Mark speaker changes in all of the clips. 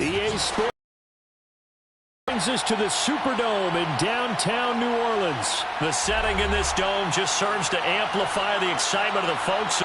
Speaker 1: EA Sports brings us to the Superdome in downtown New Orleans. The setting in this dome just serves to amplify the excitement of the folks.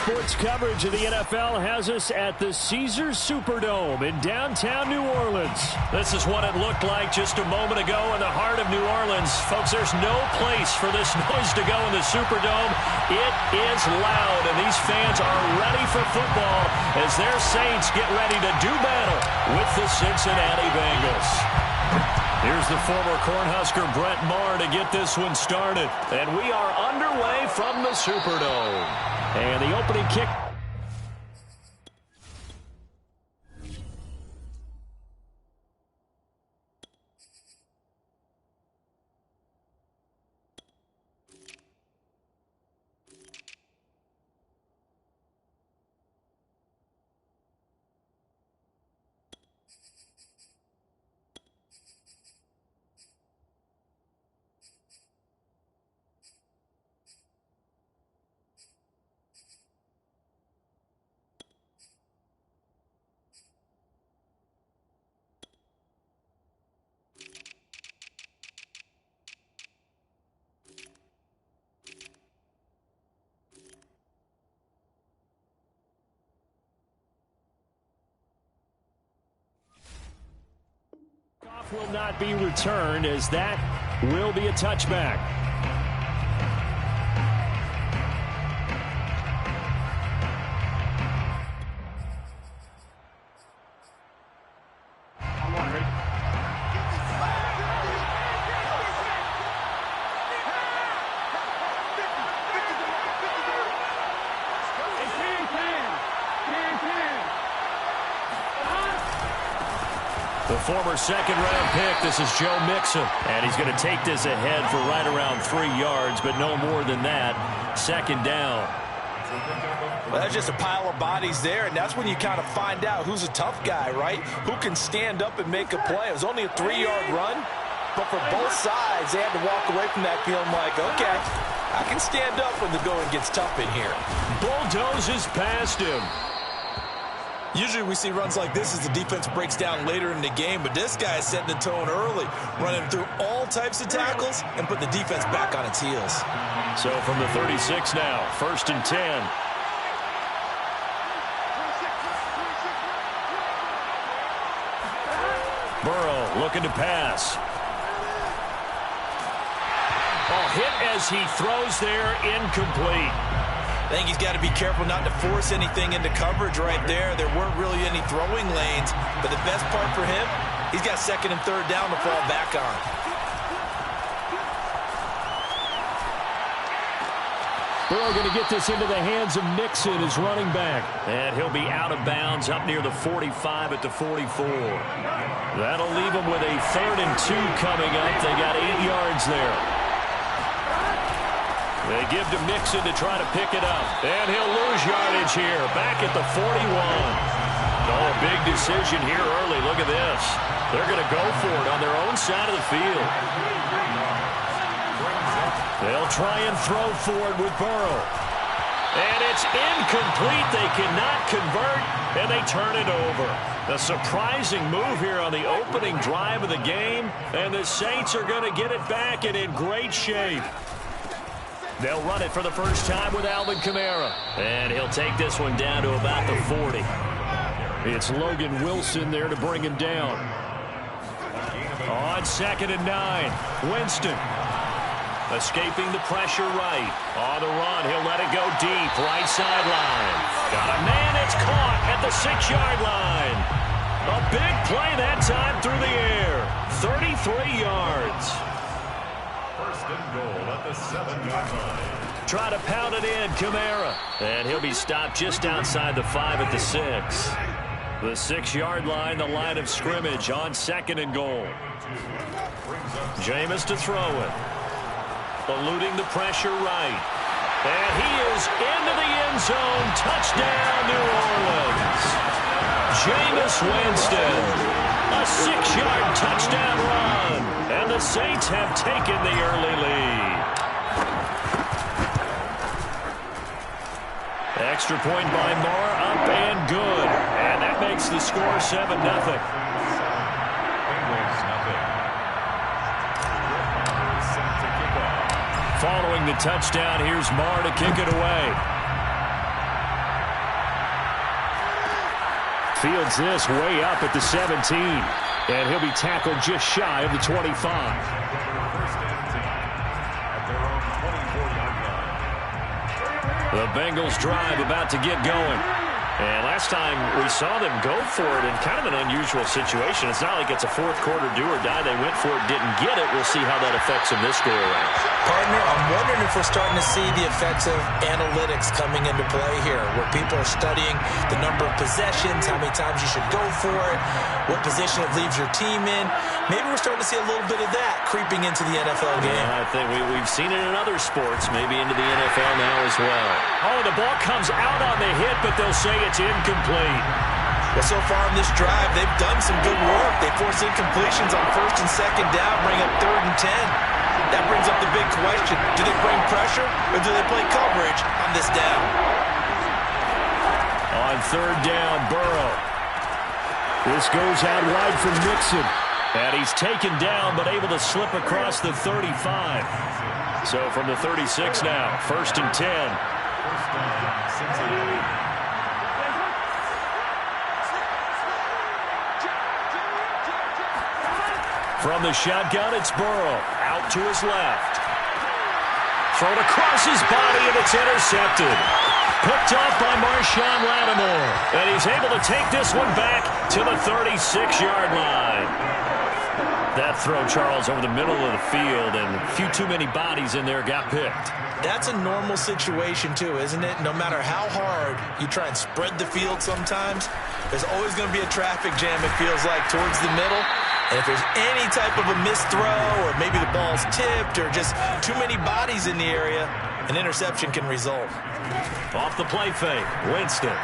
Speaker 1: Sports coverage of the NFL has us at the Caesars Superdome in downtown New Orleans. This is what it looked like just a moment ago in the heart of New Orleans. Folks, there's no place for this noise to go in the Superdome. It is loud, and these fans are ready for football as their Saints get ready to do battle with the Cincinnati Bengals. Here's the former Cornhusker Brett Maher to get this one started. And we are underway from the Superdome. And the opening kick. Will not be returned as that will be a touchback. The former second-round pick, this is Joe Mixon. And he's going to take this ahead for right around 3 yards, but no more than that. Second down.
Speaker 2: Well, that's just a pile of bodies there, and that's when you kind of find out who's a tough guy, right? Who can stand up and make a play. It was only a 3-yard run, but for both sides, they had to walk away from that feeling like, okay, I can stand up when the going gets tough in here.
Speaker 1: Bulldozes past him.
Speaker 3: Usually we see runs like this as the defense breaks down later in the game, but this guy is setting the tone early, running through all types of tackles and put the defense back on its heels.
Speaker 1: So from the 36 now, 1st and 10. Burrow looking to pass. Hit as he throws there, incomplete.
Speaker 3: I think he's got to be careful not to force anything into coverage right there. There weren't really any throwing lanes, but the best part for him, he's got 2nd and 3rd down to fall back on.
Speaker 1: Burrow going to get this into the hands of Mixon as running back. And he'll be out of bounds up near the 45 at the 44. That'll leave them with a 3rd and 2 coming up. They got 8 yards there. They give to Mixon to try to pick it up. And he'll lose yardage here. Back at the 41. Oh, a big decision here early. Look at this. They're going to go for it on their own side of the field. They'll try and throw for it with Burrow. And it's incomplete. They cannot convert, and they turn it over. A surprising move here on the opening drive of the game, and the Saints are going to get it back and in great shape. They'll run it for the first time with Alvin Kamara. And he'll take this one down to about the 40. It's Logan Wilson there to bring him down. On 2nd and 9, Winston. Escaping the pressure right. On the run, he'll let it go deep. Right sideline. Got a man, it's caught at the 6-yard line. A big play that time through the air. 33 yards. 1st and goal at the 7-yard line. Try to pound it in, Kamara. And he'll be stopped just outside the 5 at the 6. The 6-yard line, the line of scrimmage on 2nd and goal. Jameis to throw it. Eluding the pressure right. And he is into the end zone. Touchdown, New Orleans. Jameis Winston. A 6-yard touchdown run. And the Saints have taken the early lead. Extra point by Moore, up and good. And that makes the score 7-0. Following the touchdown, here's Moore to kick it away. Fields this way up at the 17. And he'll be tackled just shy of the 25. The Bengals drive about to get going. And last time we saw them go for it in kind of an unusual situation. It's not like it's a fourth-quarter do-or-die. They went for it, didn't get it. We'll see how that affects them this go-around.
Speaker 3: Partner, I'm wondering if we're starting to see the effects of analytics coming into play here, where people are studying the number of possessions, how many times you should go for it, what position it leaves your team in. Maybe we're starting to see a little bit of that creeping into the NFL game.
Speaker 1: Yeah, I think we've seen it in other sports, maybe into the NFL now as well. Oh, the ball comes out on the hit, but they'll say it's incomplete.
Speaker 3: Well, so far in this drive, they've done some good work. They force incompletions on 1st and 2nd down, bring up 3rd and 10. That brings up the big question. Do they bring pressure, or do they play coverage on this down?
Speaker 1: On 3rd down, Burrow. This goes out wide from Mixon. And he's taken down, but able to slip across the 35. So from the 36 now, 1st and 10. From the shotgun, it's Burrow. Out to his left. Thrown across his body, and it's intercepted. Picked off by Marshawn Lattimore. And he's able to take this one back to the 36-yard line. That throw, Charles, over the middle of the field, and a few too many bodies in there got picked.
Speaker 3: That's a normal situation, too, isn't it? No matter how hard you try and spread the field sometimes, there's always going to be a traffic jam, it feels like, towards the middle. And if there's any type of a missed throw, or maybe the ball's tipped, or just too many bodies in the area, an interception can result.
Speaker 1: Off the play fake, Winston.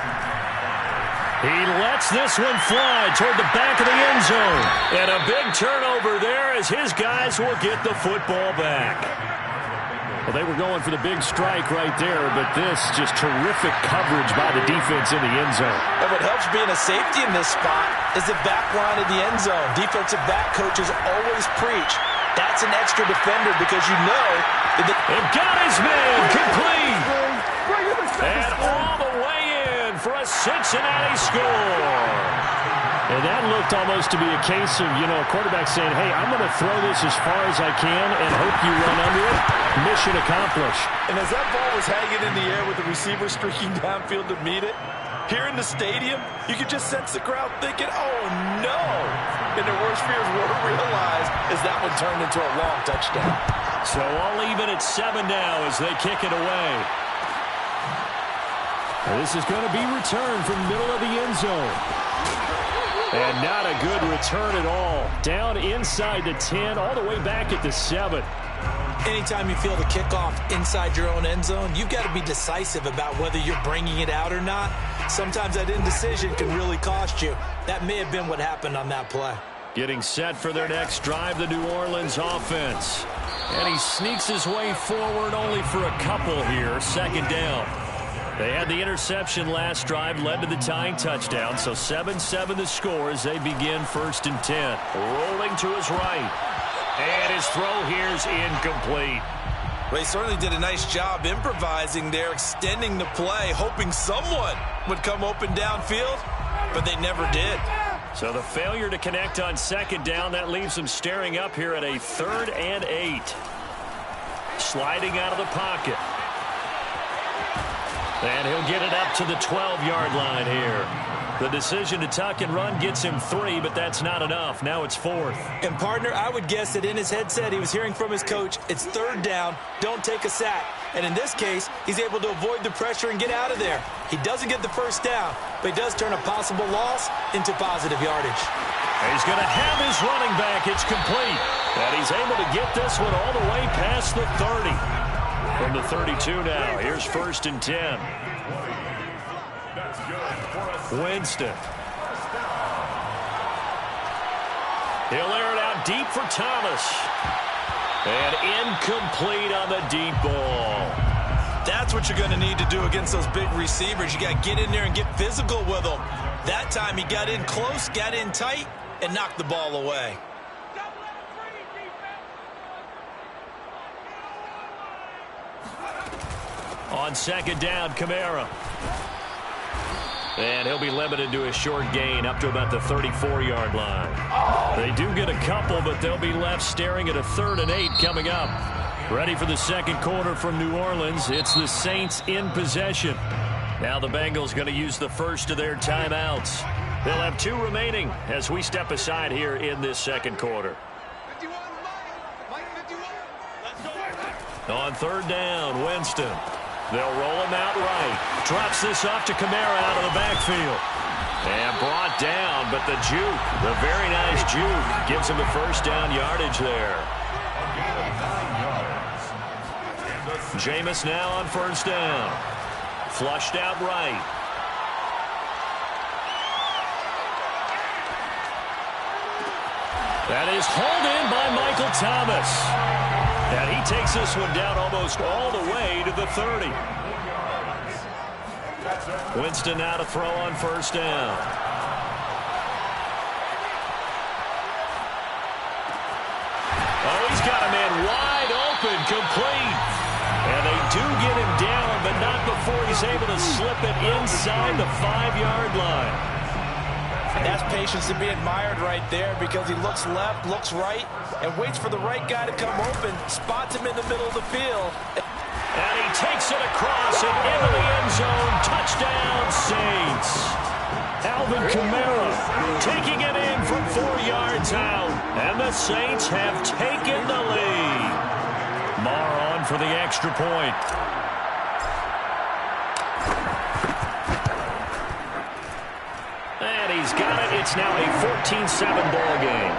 Speaker 1: He lets this one fly toward the back of the end zone. And a big turnover there as his guys will get the football back. Well, they were going for the big strike right there, but this just terrific coverage by the defense in the end zone.
Speaker 3: And what helps being a safety in this spot is the back line of the end zone. Defensive back coaches always preach. That's an extra defender because you know that
Speaker 1: and got his man complete. And all the way in for a Cincinnati score. And that looked almost to be a case of, a quarterback saying, hey, I'm going to throw this as far as I can and hope you run under it. Mission accomplished.
Speaker 2: And as that ball was hanging in the air with the receiver streaking downfield to meet it, here in the stadium, you could just sense the crowd thinking, oh, no. And their worst fears were realized as that one turned into a long touchdown.
Speaker 1: So all even at 7 now as they kick it away. This is going to be returned from the middle of the end zone. And not a good return at all. Down inside the 10, all the way back at the 7.
Speaker 3: Anytime you feel the kickoff inside your own end zone, you've got to be decisive about whether you're bringing it out or not. Sometimes that indecision can really cost you. That may have been what happened on that play.
Speaker 1: Getting set for their next drive, the New Orleans offense. And he sneaks his way forward only for a couple here. Second down. They had the interception last drive, led to the tying touchdown. So 7-7 the score as they begin 1st and 10. Rolling to his right. And his throw here is incomplete.
Speaker 3: Well, he certainly did a nice job improvising there, extending the play, hoping someone would come open downfield, but they never did.
Speaker 1: So the failure to connect on 2nd down, that leaves him staring up here at a 3rd and 8. Sliding out of the pocket. And he'll get it up to the 12-yard line here. The decision to tuck and run gets him 3, but that's not enough. Now it's 4th.
Speaker 3: And, partner, I would guess that in his headset he was hearing from his coach, it's 3rd down, don't take a sack. And in this case, he's able to avoid the pressure and get out of there. He doesn't get the 1st down, but he does turn a possible loss into positive yardage.
Speaker 1: He's going to have his running back. It's complete. And he's able to get this one all the way past the 30. From the 32 now, here's 1st and 10. Winston. He'll air it out deep for Thomas. And incomplete on the deep ball.
Speaker 3: That's what you're going to need to do against those big receivers. You got to get in there and get physical with them. That time he got in close, got in tight, and knocked the ball away.
Speaker 1: On 2nd down, Kamara. And he'll be limited to a short gain up to about the 34-yard line. They do get a couple, but they'll be left staring at a 3rd and 8 coming up. Ready for the 2nd quarter from New Orleans. It's the Saints in possession. Now the Bengals going to use the first of their timeouts. They'll have 2 remaining as we step aside here in this 2nd quarter. On 3rd down, Winston. They'll roll him out right. Drops this off to Kamara out of the backfield. And brought down, but the juke, the very nice juke, gives him the 1st down yardage there. Jameis now on 1st down. Flushed out right. That is hauled in by Michael Thomas. And he takes this one down almost all the way to the 30. Winston now to throw on 1st down. Oh, he's got a man wide open, complete. And they do get him down, but not before he's able to slip it inside the 5-yard line.
Speaker 2: That's patience to be admired right there because he looks left, looks right, and waits for the right guy to come open, spots him in the middle of the field.
Speaker 1: And he takes it across and into the end zone. Touchdown, Saints. Alvin Kamara taking it in from 4 yards out. And the Saints have taken the lead. Marr on for the extra point. And he's got it. It's now a 14-7 ball game.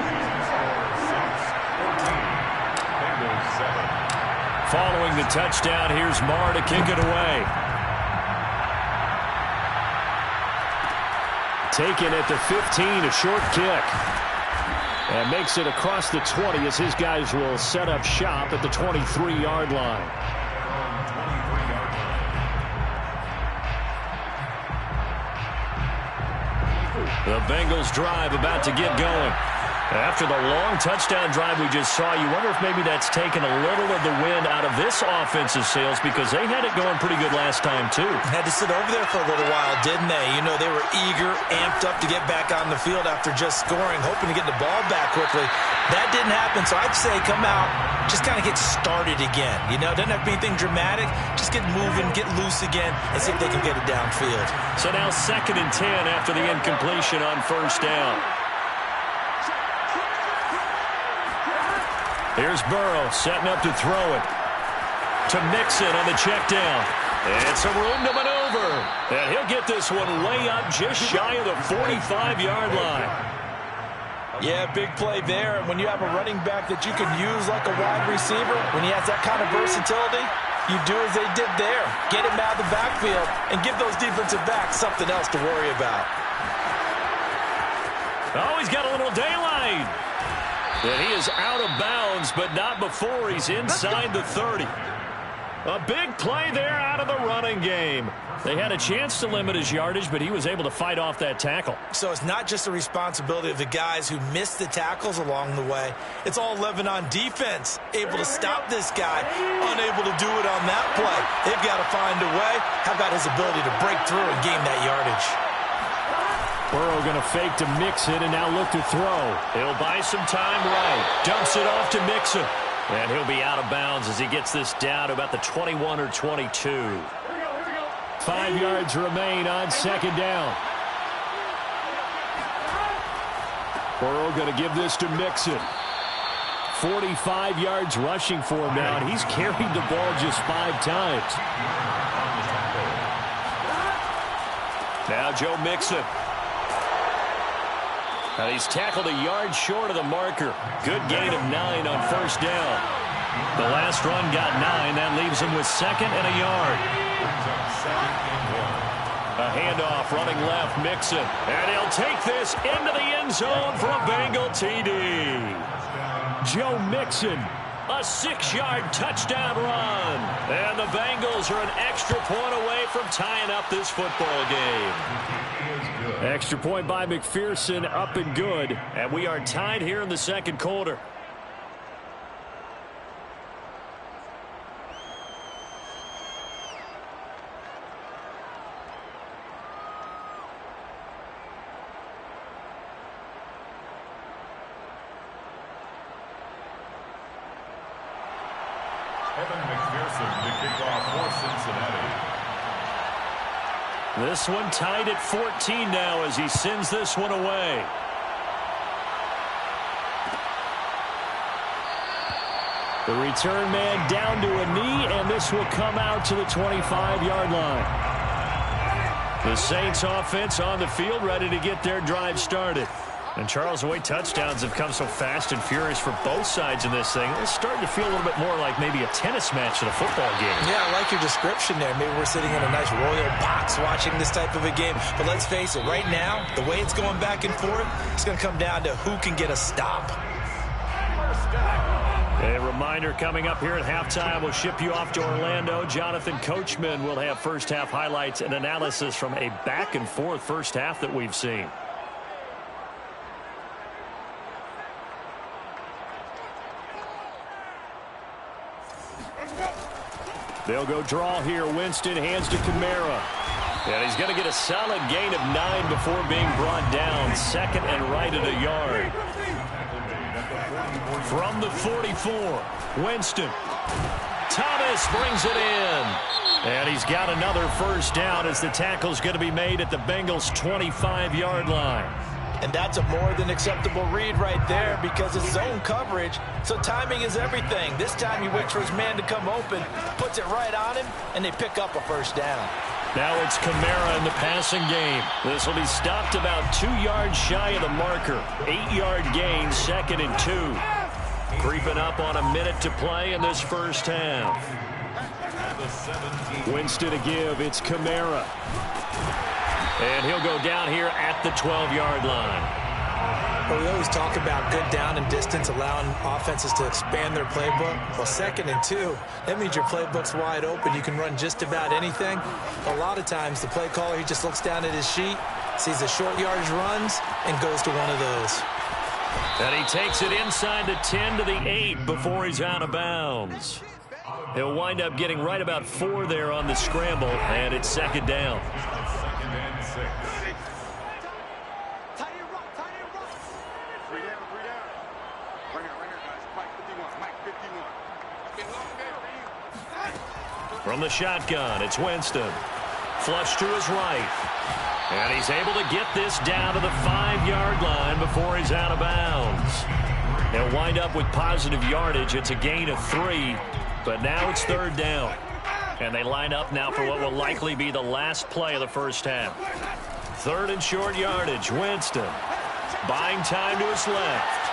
Speaker 1: Following the touchdown, here's Marr to kick it away. Taken at the 15, a short kick. And makes it across the 20 as his guys will set up shop at the 23-yard line. The Bengals drive about to get going. After the long touchdown drive we just saw, you wonder if maybe that's taken a little of the wind out of this offensive sails because they had it going pretty good last time, too.
Speaker 3: Had to sit over there for a little while, didn't they? You know, they were eager, amped up to get back on the field after just scoring, hoping to get the ball back quickly. That didn't happen, so I'd say come out, just kind of get started again. You know, doesn't have to be anything dramatic. Just get moving, get loose again, and see if they can get it downfield.
Speaker 1: So now 2nd and 10 after the incompletion on 1st down. Here's Burrow setting up to throw it to Mixon on the check down. And some room to maneuver. And he'll get this one way up just shy of the 45-yard line.
Speaker 2: Yeah, big play there. And when you have a running back that you can use like a wide receiver, when he has that kind of versatility, you do as they did there. Get him out of the backfield and give those defensive backs something else to worry about.
Speaker 1: Oh, he's got a little daylight. And he is out of bounds, but not before he's inside the 30. A big play there out of the running game. They had a chance to limit his yardage, but he was able to fight off that tackle.
Speaker 3: So it's not just the responsibility of the guys who missed the tackles along the way. It's all 11 on defense, able to stop this guy, unable to do it on that play. They've got to find a way. How about his ability to break through and gain that yardage?
Speaker 1: Burrow going to fake to Mixon and now look to throw. He'll buy some time right. Dumps it off to Mixon. And he'll be out of bounds as he gets this down to about the 21 or 22. 5 yards remain on second down. Burrow going to give this to Mixon. 45 yards rushing for him now, and he's carried the ball just 5 times. Now Joe Mixon. And he's tackled a yard short of the marker. Good gain of 9 on first down. The last run got 9. That leaves him with second and a yard. A handoff running left, Mixon. And he'll take this into the end zone for a Bengal TD. Joe Mixon, a 6-yard touchdown run. And the Bengals are an extra point away from tying up this football game. Extra point by McPherson, up and good. And we are tied here in the second quarter.
Speaker 4: McPherson to kick off for Cincinnati.
Speaker 1: This one tied at 14 now as he sends this one away. The return man down to a knee, and this will come out to the 25-yard line. The Saints offense on the field, ready to get their drive started. And Charles, the way touchdowns have come so fast and furious for both sides in this thing, it's starting to feel a little bit more like maybe a tennis match than a football game.
Speaker 3: Yeah, I like your description there. Maybe we're sitting in a nice royal box watching this type of a game. But let's face it, right now, the way it's going back and forth, it's going to come down to who can get a stop.
Speaker 1: A reminder coming up here at halftime, we'll ship you off to Orlando. Jonathan Coachman will have first-half highlights and analysis from a back-and-forth first half that we've seen. They'll go draw here. Winston hands to Kamara. And he's going to get a solid gain of 9 before being brought down. Second and right at a yard. From the 44, Winston. Thomas brings it in. And he's got another first down as the tackle's going to be made at the Bengals' 25-yard line.
Speaker 2: And that's a more than acceptable read right there because it's zone coverage, so timing is everything. This time he waits for his man to come open, puts it right on him, and they pick up a first down.
Speaker 1: Now it's Kamara in the passing game. This will be stopped about 2 yards shy of the marker. 8-yard gain, second and 2. Creeping up on a minute to play in this first half. Winston to give, it's Kamara. And he'll go down here at the 12-yard line.
Speaker 3: Well, we always talk about good down and distance, allowing offenses to expand their playbook. Well, second and 2, that means your playbook's wide open. You can run just about anything. A lot of times, the play caller, he just looks down at his sheet, sees the short yardage runs, and goes to one of those.
Speaker 1: And he takes it inside the 10 to the 8 before he's out of bounds. He'll wind up getting right about 4 there on the scramble, and it's second down. From the shotgun, it's Winston. Flush to his right. And he's able to get this down to the 5-yard line before he's out of bounds. He'll wind up with positive yardage. It's a gain of 3, but now it's third down. And they line up now for what will likely be the last play of the first half. 3rd and short yardage. Winston buying time to his left.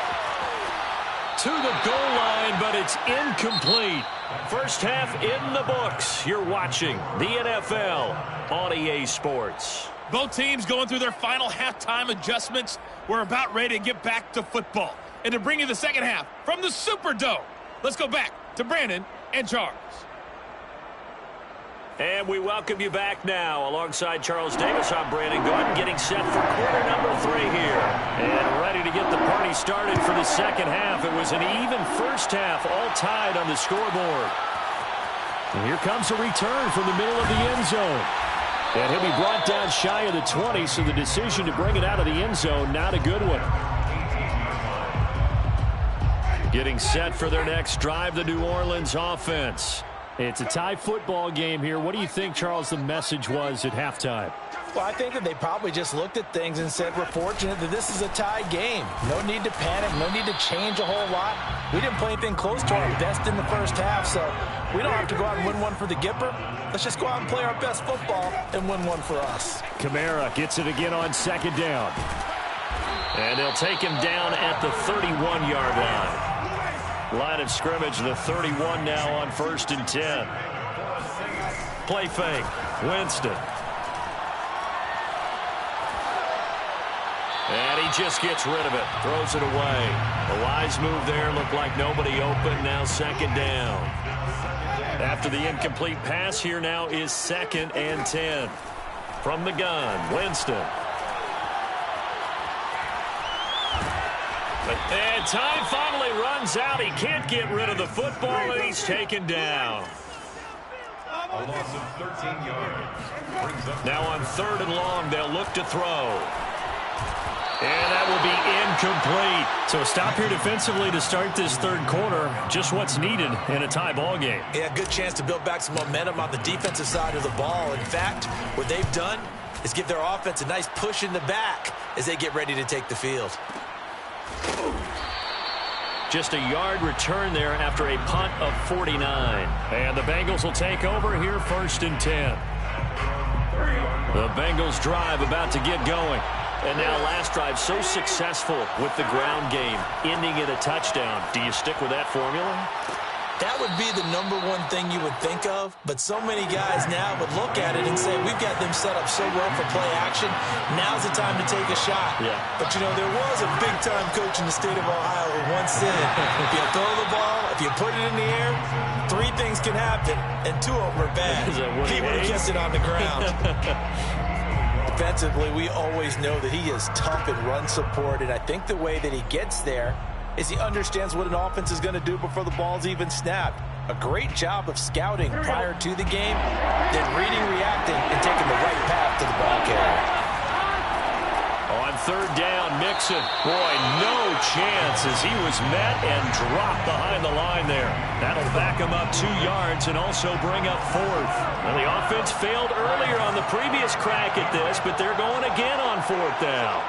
Speaker 1: To the goal line, but it's incomplete. First half in the books. You're watching the NFL on EA Sports.
Speaker 5: Both teams going through their final halftime adjustments. We're about ready to get back to football. And to bring you the second half from the Superdome, let's go back to Brandon and Charles.
Speaker 1: And we welcome you back now. Alongside Charles Davis, I'm Brandon Gordon, getting set for quarter number 3 here. And ready to get the party started for the second half. It was an even first half, all tied on the scoreboard. And here comes a return from the middle of the end zone. And he'll be brought down shy of the 20, so the decision to bring it out of the end zone, not a good one. Getting set for their next drive, the New Orleans offense. It's a tie football game here. What do you think, Charles, the message was at halftime?
Speaker 2: Well, I think that they probably just looked at things and said, we're fortunate that this is a tie game. No need to panic, no need to change a whole lot. We didn't play anything close to our best in the first half, so we don't have to go out and win one for the Gipper. Let's just go out and play our best football and win one for us.
Speaker 1: Kamara gets it again on 2nd down. And they'll take him down at the 31-yard line. Line of scrimmage, the 31 now on 1st and 10. Play fake. Winston. And he just gets rid of it. Throws it away. A wise move there. Looked like nobody open. Now 2nd down. After the incomplete pass, here now is 2nd and 10. From the gun, Winston. And time finally runs out. He can't get rid of the football, and he's taken down.
Speaker 4: A loss of 13 yards. Brings up
Speaker 1: now on 3rd and long, they'll look to throw. And that will be incomplete. So a stop here defensively to start this 3rd quarter. Just what's needed in a tie ball game.
Speaker 3: Yeah, good chance to build back some momentum on the defensive side of the ball. In fact, what they've done is give their offense a nice push in the back as they get ready to take the field.
Speaker 1: Just a yard return there after a punt of 49. And the Bengals will take over here 1st and 10. The Bengals drive about to get going. And now last drive so successful with the ground game, ending in a touchdown. Do you stick with that formula?
Speaker 3: That would be the #1 thing you would think of, but so many guys now would look at it and say, we've got them set up so well for play action. Now's the time to take a shot.
Speaker 1: Yeah.
Speaker 3: But, you know, there was a big-time coach in the state of Ohio who once said, if you throw the ball, if you put it in the air, 3 things can happen, and 2 of them are bad. He would have kept it on the ground. Defensively, we always know that he is tough in run support, and I think the way that he gets there is he understands what an offense is going to do before the ball's even snapped. A great job of scouting prior to the game, then reading, reacting, and taking the right path to the ball carrier.
Speaker 1: On 3rd down, Mixon. Boy, no chance as he was met and dropped behind the line there. That'll back him up 2 yards and also bring up 4th. Well, the offense failed earlier on the previous crack at this, but they're going again on 4th down.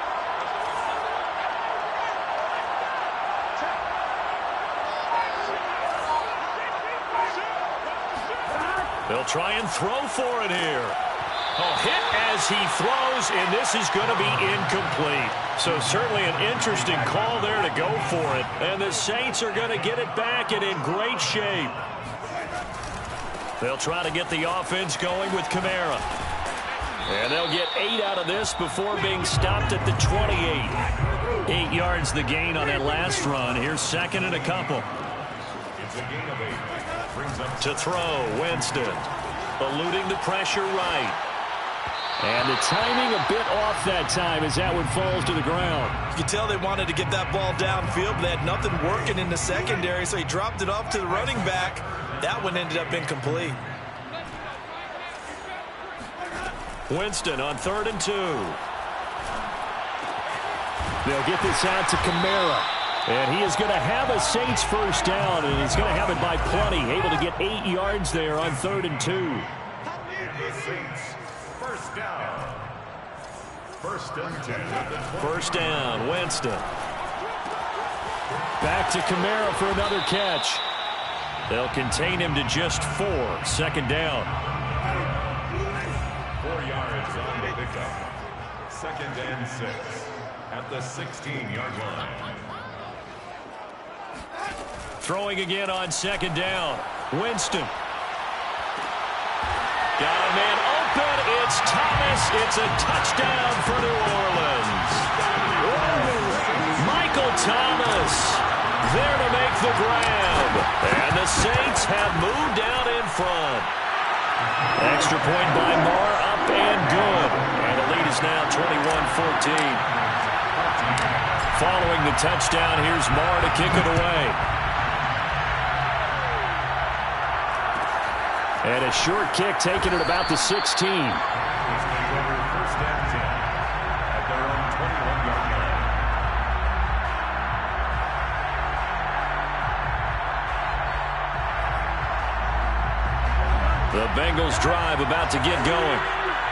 Speaker 1: They'll try and throw for it here. Hit as he throws, and this is going to be incomplete. So certainly an interesting call there to go for it. And the Saints are going to get it back and in great shape. They'll try to get the offense going with Kamara. And they'll get 8 out of this before being stopped at the 28. 8 yards the gain on that last run. Here's 2nd and a couple.
Speaker 4: It's a gain of 8. Brings up
Speaker 1: To throw, Winston. Eluding the pressure right. And the timing a bit off that time as that one falls to the ground.
Speaker 3: You can tell they wanted to get that ball downfield, but they had nothing working in the secondary, so he dropped it off to the running back. That one ended up incomplete.
Speaker 1: Winston on 3rd and 2. They'll get this out to Kamara. And he is going to have a Saints first down, and he's going to have it by plenty. Able to get 8 yards there on 3rd and 2.
Speaker 4: the Saints. First down. 1st and 10 at the 20.
Speaker 1: First down, Winston. Back to Kamara for another catch. They'll contain him to just 4. Second down.
Speaker 4: 4 yards on the pickup. 2nd and 6 at the 16-yard line.
Speaker 1: Throwing again on 2nd down. Winston. Got a man open. It's Thomas. It's a touchdown for New Orleans. Michael Thomas there to make the grab. And the Saints have moved down in front. Extra point by Marr, up and good. And the lead is now 21-14. Following the touchdown, here's Marr to kick it away. And a short kick taken at about the 16.
Speaker 4: First and 10 at their own 21-yard line.
Speaker 1: The Bengals drive about to get going.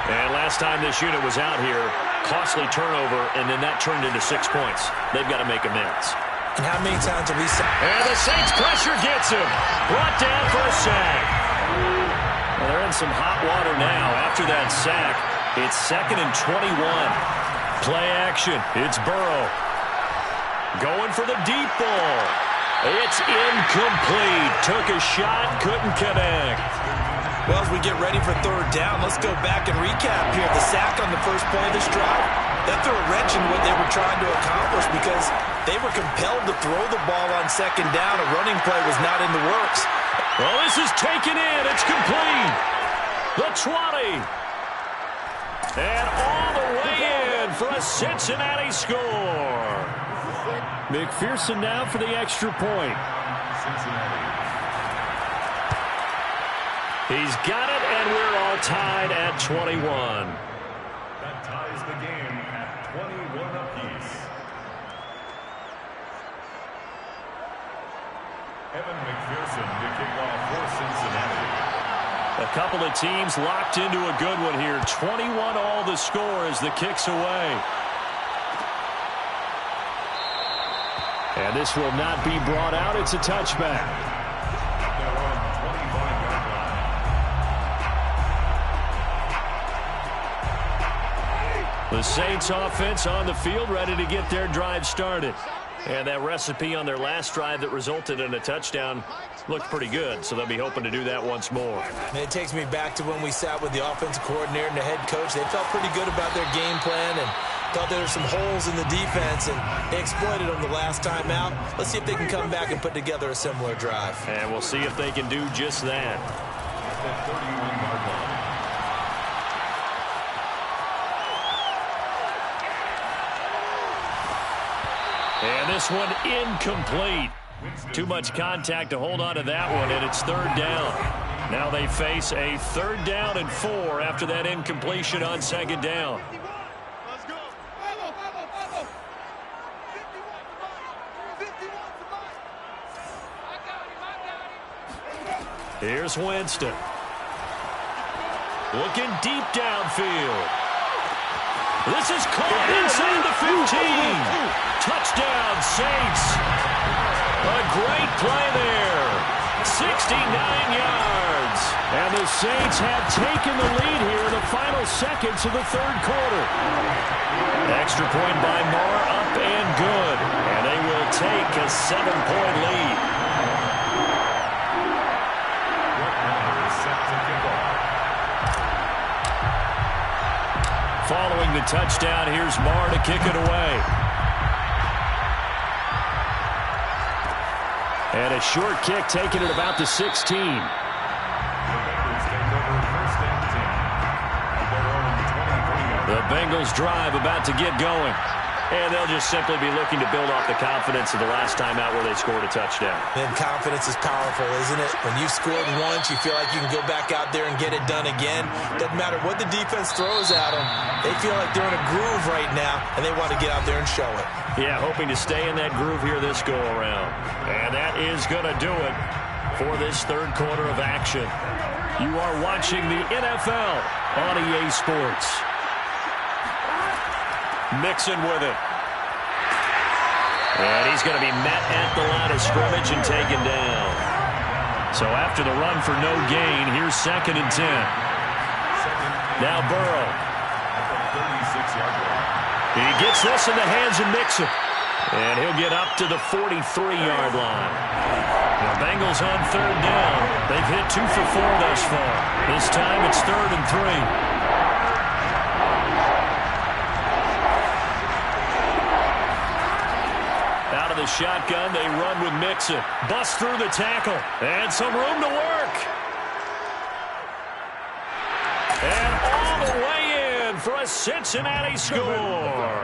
Speaker 1: And last time this unit was out here, costly turnover, and then that turned into 6 points. They've got to make amends.
Speaker 3: And how many times have we seen?
Speaker 1: And the Saints pressure gets him. Brought down for a sack. Well, they're in some hot water now. After that sack, it's 2nd and 21. Play action. It's Burrow. Going for the deep ball. It's incomplete. Took a shot, couldn't connect.
Speaker 3: Well, as we get ready for 3rd down, let's go back and recap here. The sack on the first play of this drive, that threw a wrench in what they were trying to accomplish because they were compelled to throw the ball on 2nd down. A running play was not in the works.
Speaker 1: Well, this is taken in. It's complete. The 20. And all the way in for a Cincinnati score. McPherson now for the extra point.
Speaker 4: Cincinnati.
Speaker 1: He's got it, and we're all tied at 21.
Speaker 4: That ties the game at 21 apiece. Evan McPherson to kick off for Cincinnati.
Speaker 1: A couple of teams locked into a good one here. 21 all the score as the kick's away. And this will not be brought out. It's a touchback.
Speaker 4: They're on 25-yard line.
Speaker 1: The Saints offense on the field, ready to get their drive started. And that recipe on their last drive that resulted in a touchdown looked pretty good, so they'll be hoping to do that once more.
Speaker 3: And it takes me back to when we sat with the offensive coordinator and the head coach. They felt pretty good about their game plan and thought there were some holes in the defense, and they exploited them the last time out. Let's see if they can come back and put together a similar drive.
Speaker 1: And we'll see if they can do just that.
Speaker 4: At the 31-yard line.
Speaker 1: And this one incomplete. Too much contact to hold on to that one, and it's 3rd down. Now they face a 3rd down and 4 after that incompletion on 2nd down. Here's Winston. Looking deep downfield. This is caught inside the 15. Touchdown, Saints. A great play there. 69 yards. And the Saints have taken the lead here in the final seconds of the 3rd quarter. Extra point by Marr, up and good. And they will take a 7-point lead. Following the touchdown, here's Marr to kick it away. And a short kick taken at about the 16.
Speaker 4: The Bengals take over 1st and 10 at their own 23-yard line.
Speaker 1: The Bengals drive about to get going. And they'll just simply be looking to build off the confidence of the last time out where they scored a touchdown.
Speaker 3: And confidence is powerful, isn't it? When you've scored once, you feel like you can go back out there and get it done again. Doesn't matter what the defense throws at them. They feel like they're in a groove right now, and they want to get out there and show it.
Speaker 1: Yeah, hoping to stay in that groove here this go-around. And that is going to do it for this 3rd quarter of action. You are watching the NFL on EA Sports. Mixon with it. And he's going to be met at the line of scrimmage and taken down. So after the run for no gain, here's 2nd and 10. Now Burrow. He gets this in the hands of Mixon. And he'll get up to the 43-yard line. The Bengals on 3rd down. They've hit 2 for 4 thus far. This time it's 3rd and 3. Out of the shotgun, they run with Mixon. Bust through the tackle. And some room to work. And all the way in for a Cincinnati score.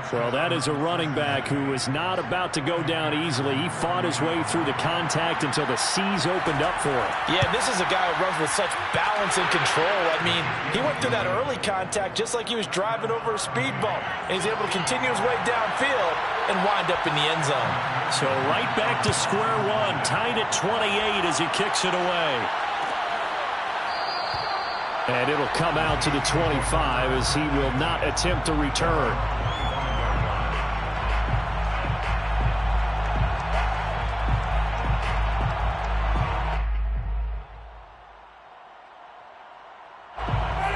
Speaker 1: Well, that is a running back who is not about to go down easily. He fought his way through the contact until the seas opened up for him.
Speaker 2: Yeah, this is a guy who runs with such balance and control. I mean, he went through that early contact just like he was driving over a speed bump. And he's able to continue his way downfield and wind up in the end zone.
Speaker 1: So right back to square one, tied at 28 as he kicks it away. And it'll come out to the 25 as he will not attempt to return.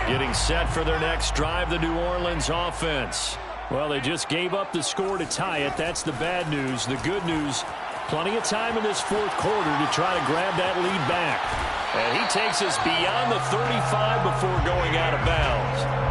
Speaker 1: Getting set for their next drive, the New Orleans offense. Well, they just gave up the score to tie it. That's the bad news. The good news, plenty of time in this 4th quarter to try to grab that lead back. And he takes us beyond the 35 before going out of bounds.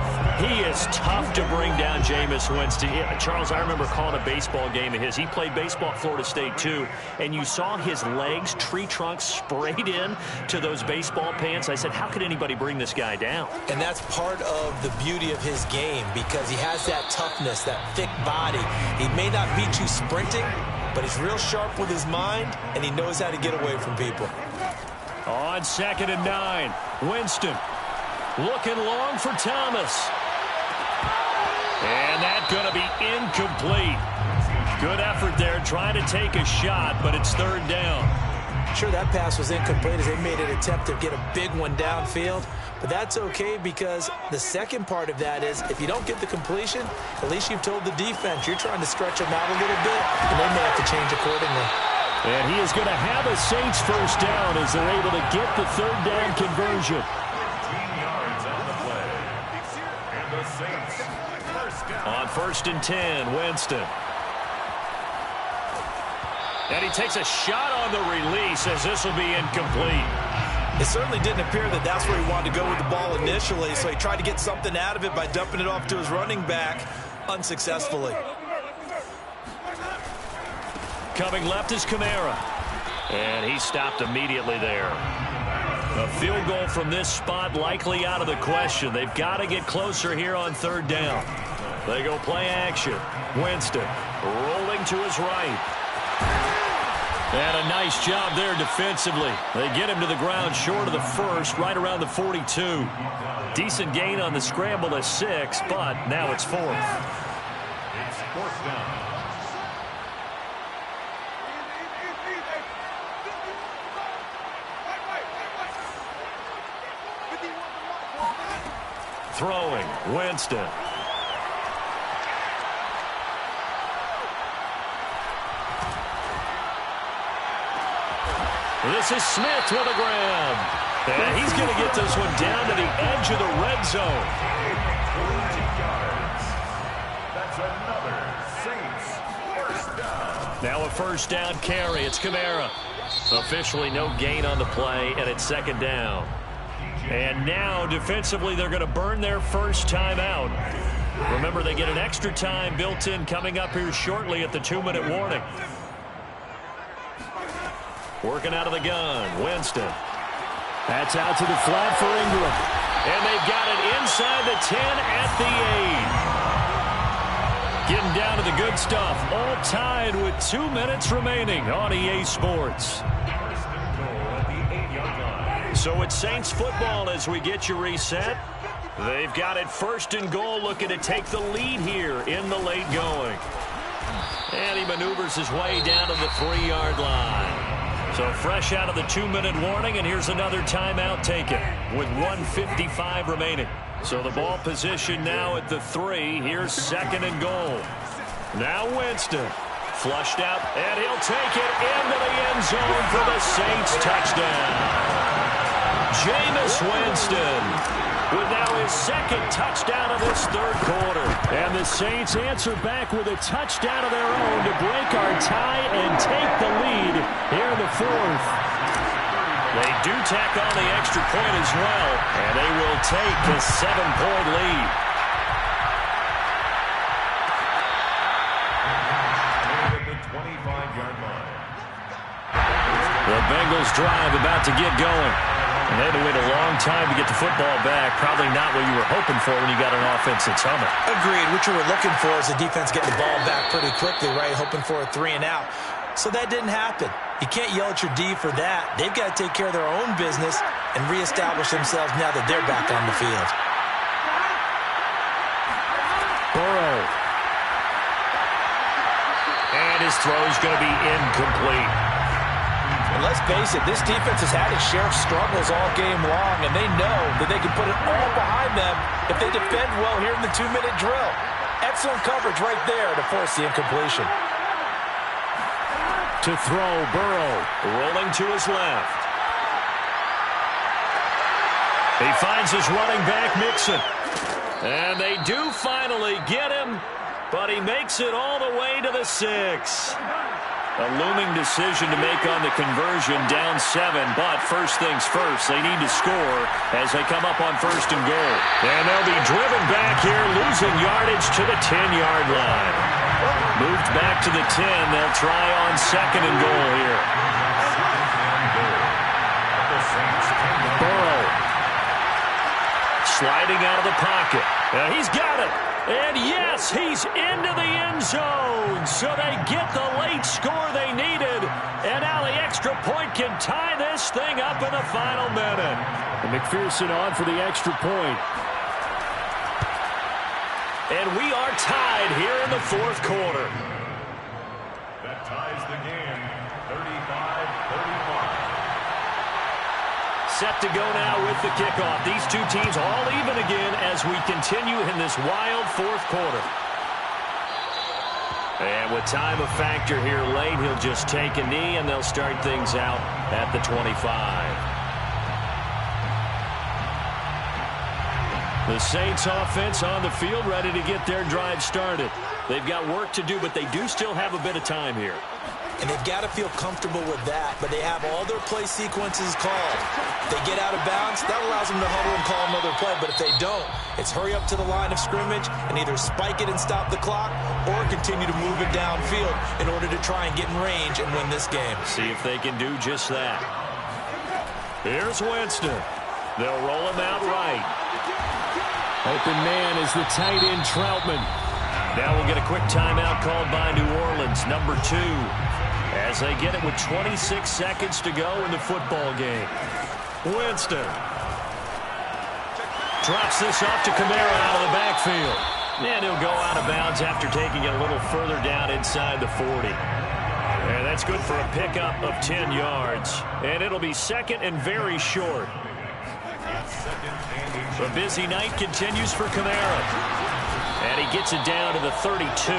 Speaker 1: He is tough to bring down, Jameis Winston. Yeah, Charles, I remember calling a baseball game of his. He played baseball at Florida State, too. And you saw his legs, tree trunks sprayed in to those baseball pants. I said, how could anybody bring this guy down?
Speaker 3: And that's part of the beauty of his game because he has that toughness, that thick body. He may not beat you sprinting, but he's real sharp with his mind, and he knows how to get away from people.
Speaker 1: On 2nd and 9, Winston looking long for Thomas. And that's going to be incomplete. Good effort there trying to take a shot, but it's 3rd down.
Speaker 3: Sure, that pass was incomplete as they made an attempt to get a big one downfield. But that's okay because the second part of that is if you don't get the completion, at least you've told the defense you're trying to stretch them out a little bit, and they may have to change accordingly.
Speaker 1: And he is going to have a Saints 1st down as they're able to get the 3rd down conversion.
Speaker 4: 15 yards on the play. And the Saints 1st down.
Speaker 1: On 1st and 10, Winston. And he takes a shot on the release as this will be incomplete.
Speaker 3: It certainly didn't appear that that's where he wanted to go with the ball initially, so he tried to get something out of it by dumping it off to his running back unsuccessfully.
Speaker 1: Coming left is Kamara. And he stopped immediately there. A field goal from this spot likely out of the question. They've got to get closer here on 3rd down. They go play action. Winston rolling to his right. And a nice job there defensively. They get him to the ground short of the 1st, right around the 42. Decent gain on the scramble at 6, but now it's 4th.
Speaker 4: It's 4th down.
Speaker 1: Throwing, Winston. This is Smith with a grab. And he's going to get this one down to the edge of the red zone.
Speaker 4: 20 yards. That's another Saints 1st down.
Speaker 1: Now a 1st down carry. It's Kamara. Officially no gain on the play, and it's 2nd down. And now, defensively, they're going to burn their 1st timeout. Remember, they get an extra time built in coming up here shortly at the 2-minute warning. Working out of the gun, Winston. That's out to the flat for Ingram. And they've got it inside the 10 at the 8. Getting down to the good stuff. All tied with 2 minutes remaining on EA Sports. So it's Saints football as we get you reset. They've got it 1st and goal, looking to take the lead here in the late going. And he maneuvers his way down to the 3-yard line. So fresh out of the 2-minute warning, and here's another timeout taken with 1:55 remaining. So the ball position now at the 3. Here's 2nd and goal. Now Winston Flushed out, and he'll take it into the end zone for the Saints touchdown. Jameis Winston with now his second touchdown of this third quarter. And the Saints answer back with a touchdown of their own to break our tie and take the lead here in the fourth. They do tack on the extra point as well, and they will take a 7-point lead.
Speaker 4: The 25-yard line.
Speaker 1: The Bengals drive about to get going. And they had to wait a long time to get the football back. Probably not what you were hoping for when you got an offense that's humming.
Speaker 3: Agreed. What you were looking for is the defense getting the ball back pretty quickly, right? Hoping for a 3-and-out. So that didn't happen. You can't yell at your D for that. They've got to take care of their own business and reestablish themselves now that they're back on the field.
Speaker 1: Burrow. And his throw is going to be incomplete.
Speaker 2: And let's face it, this defense has had its share of struggles all game long, and they know that they can put it all behind them if they defend well here in the 2-minute drill. Excellent coverage right there to force the incompletion.
Speaker 1: To throw, Burrow rolling to his left. He finds his running back, Mixon. And they do finally get him, but he makes it all the way to the 6. A looming decision to make on the conversion, down 7, but first things first, they need to score as they come up on 1st and goal. And they'll be driven back here, losing yardage to the 10-yard line. Moved back to the 10, they'll try on 2nd and goal here. Burrow sliding out of the pocket. He's got it. And yes, he's into the end zone. So they get the late score they needed. And now the extra point can tie this thing up in the final minute. And McPherson on for the extra point. And we are tied here in the fourth quarter.
Speaker 4: That ties the game, 35-35.
Speaker 1: Set to go now with the kickoff. These two teams all even again as we continue in this wild fourth quarter. And with time a factor here late, he'll just take a knee and they'll start things out at the 25. The Saints offense on the field ready to get their drive started. They've got work to do, but they do still have a bit of time here.
Speaker 3: And they've got to feel comfortable with that, but they have all their play sequences called. If they get out of bounds, that allows them to huddle and call another play, but if they don't, it's hurry up to the line of scrimmage and either spike it and stop the clock or continue to move it downfield in order to try and get in range and win this game.
Speaker 1: See if they can do just that. Here's Winston. They'll roll him out right. Open man is the tight end Troutman. Now we'll get a quick timeout called by New Orleans, number 2. As they get it with 26 seconds to go in the football game. Winston drops this off to Kamara out of the backfield. And he'll go out of bounds after taking it a little further down inside the 40. And that's good for a pickup of 10 yards. And it'll be second and very short. The busy night continues for Kamara. And he gets it down to the 32.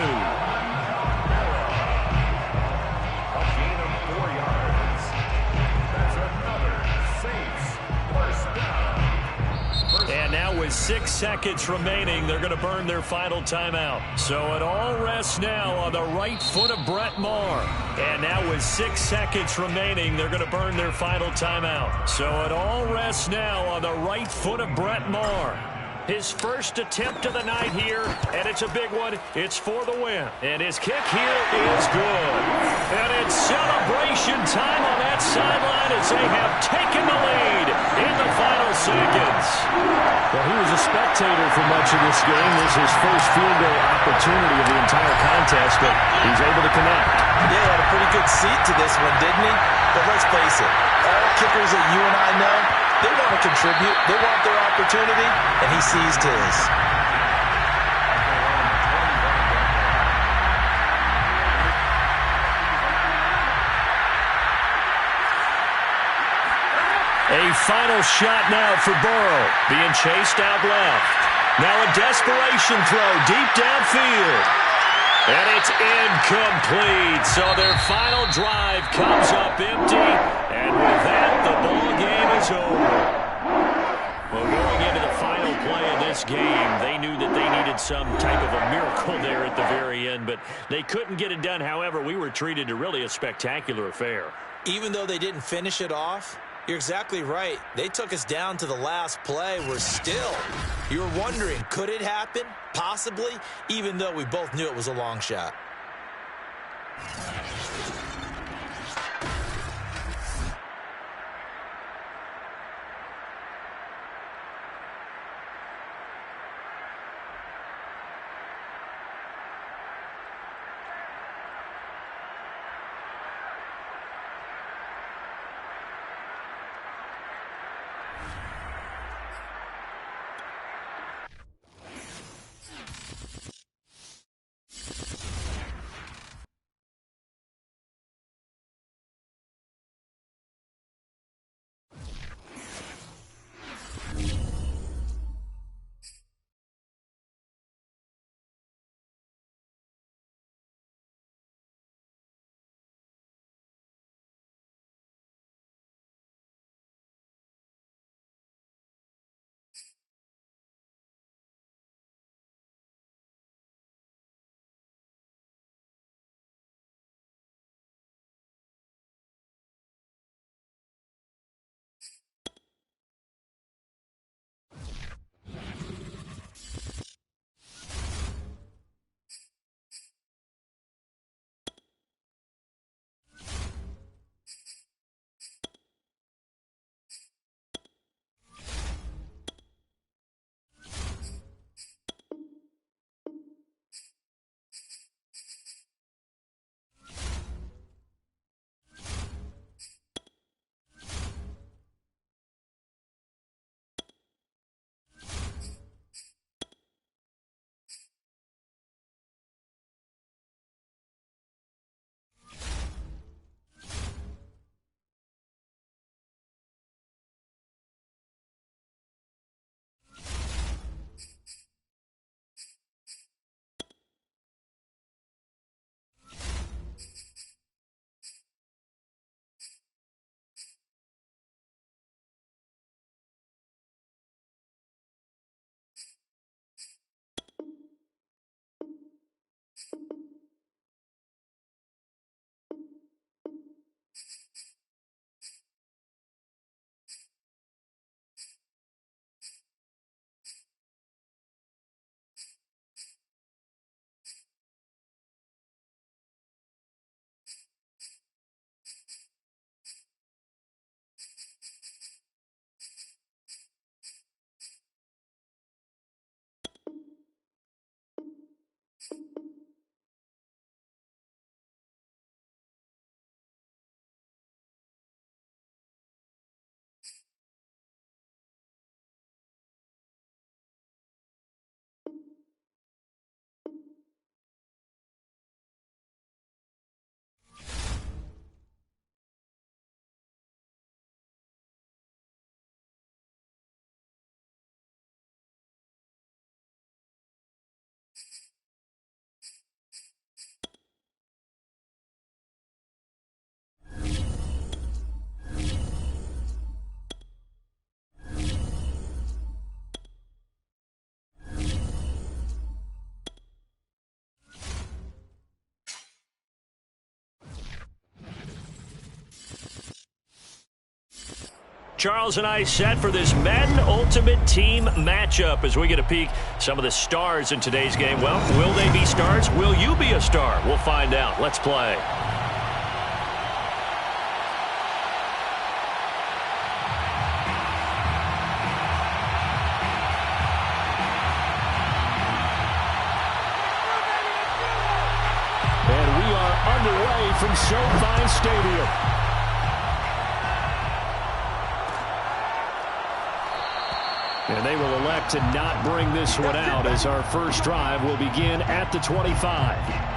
Speaker 1: And now with 6 seconds remaining, they're going to burn their final timeout. So it all rests now on the right foot of Brett Maher. And now with 6 seconds remaining, they're going to burn their final timeout. So it all rests now on the right foot of Brett Maher. His first attempt of the night here, and it's a big one. It's for the win. And his kick here is good. And it's celebration time on that sideline as they have taken the lead in the final seconds.
Speaker 6: Well, he was a spectator for much of this game. This is his first field goal opportunity of the entire contest, but he's able to connect.
Speaker 3: Yeah, he had a pretty good seat to this one, didn't he? But let's face it, all kickers that you and I know, they want to contribute. They want their opportunity, and he seized his.
Speaker 1: A final shot now for Burrow, being chased out left. Now a desperation throw deep downfield. And it's incomplete. So their final drive comes up empty. And with that, the ball game is over. Well, going into the final play of this game, they knew that they needed some type of a miracle there at the very end, but they couldn't get it done. However, we were treated to really a spectacular affair.
Speaker 3: Even though they didn't finish it off, you're exactly right. They took us down to the last play. We're still, you're wondering, could it happen? Possibly, even though we both knew it was a long shot.
Speaker 1: Charles and I set for this Madden Ultimate Team matchup as we get a peek some of the stars in today's game. Well, will they be stars? Will you be a star? We'll find out. Let's play.
Speaker 6: And we are underway from SoFi Stadium. And they will elect to not bring this one out as our first drive will begin at the 25.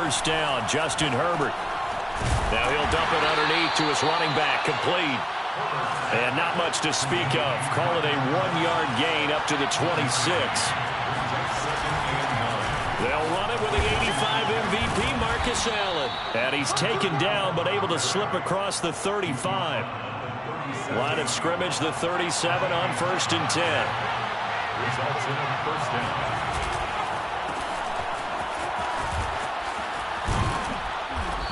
Speaker 1: first down. Justin Herbert. Now he'll dump it underneath to his running back. Complete. And not much to speak of. Call it a 1-yard gain up to the 26. They'll run it with the 85 MVP, Marcus Allen. And he's taken down, but able to slip across the 35. Line of scrimmage, the 37 on 1st and 10.
Speaker 4: Results in a first down.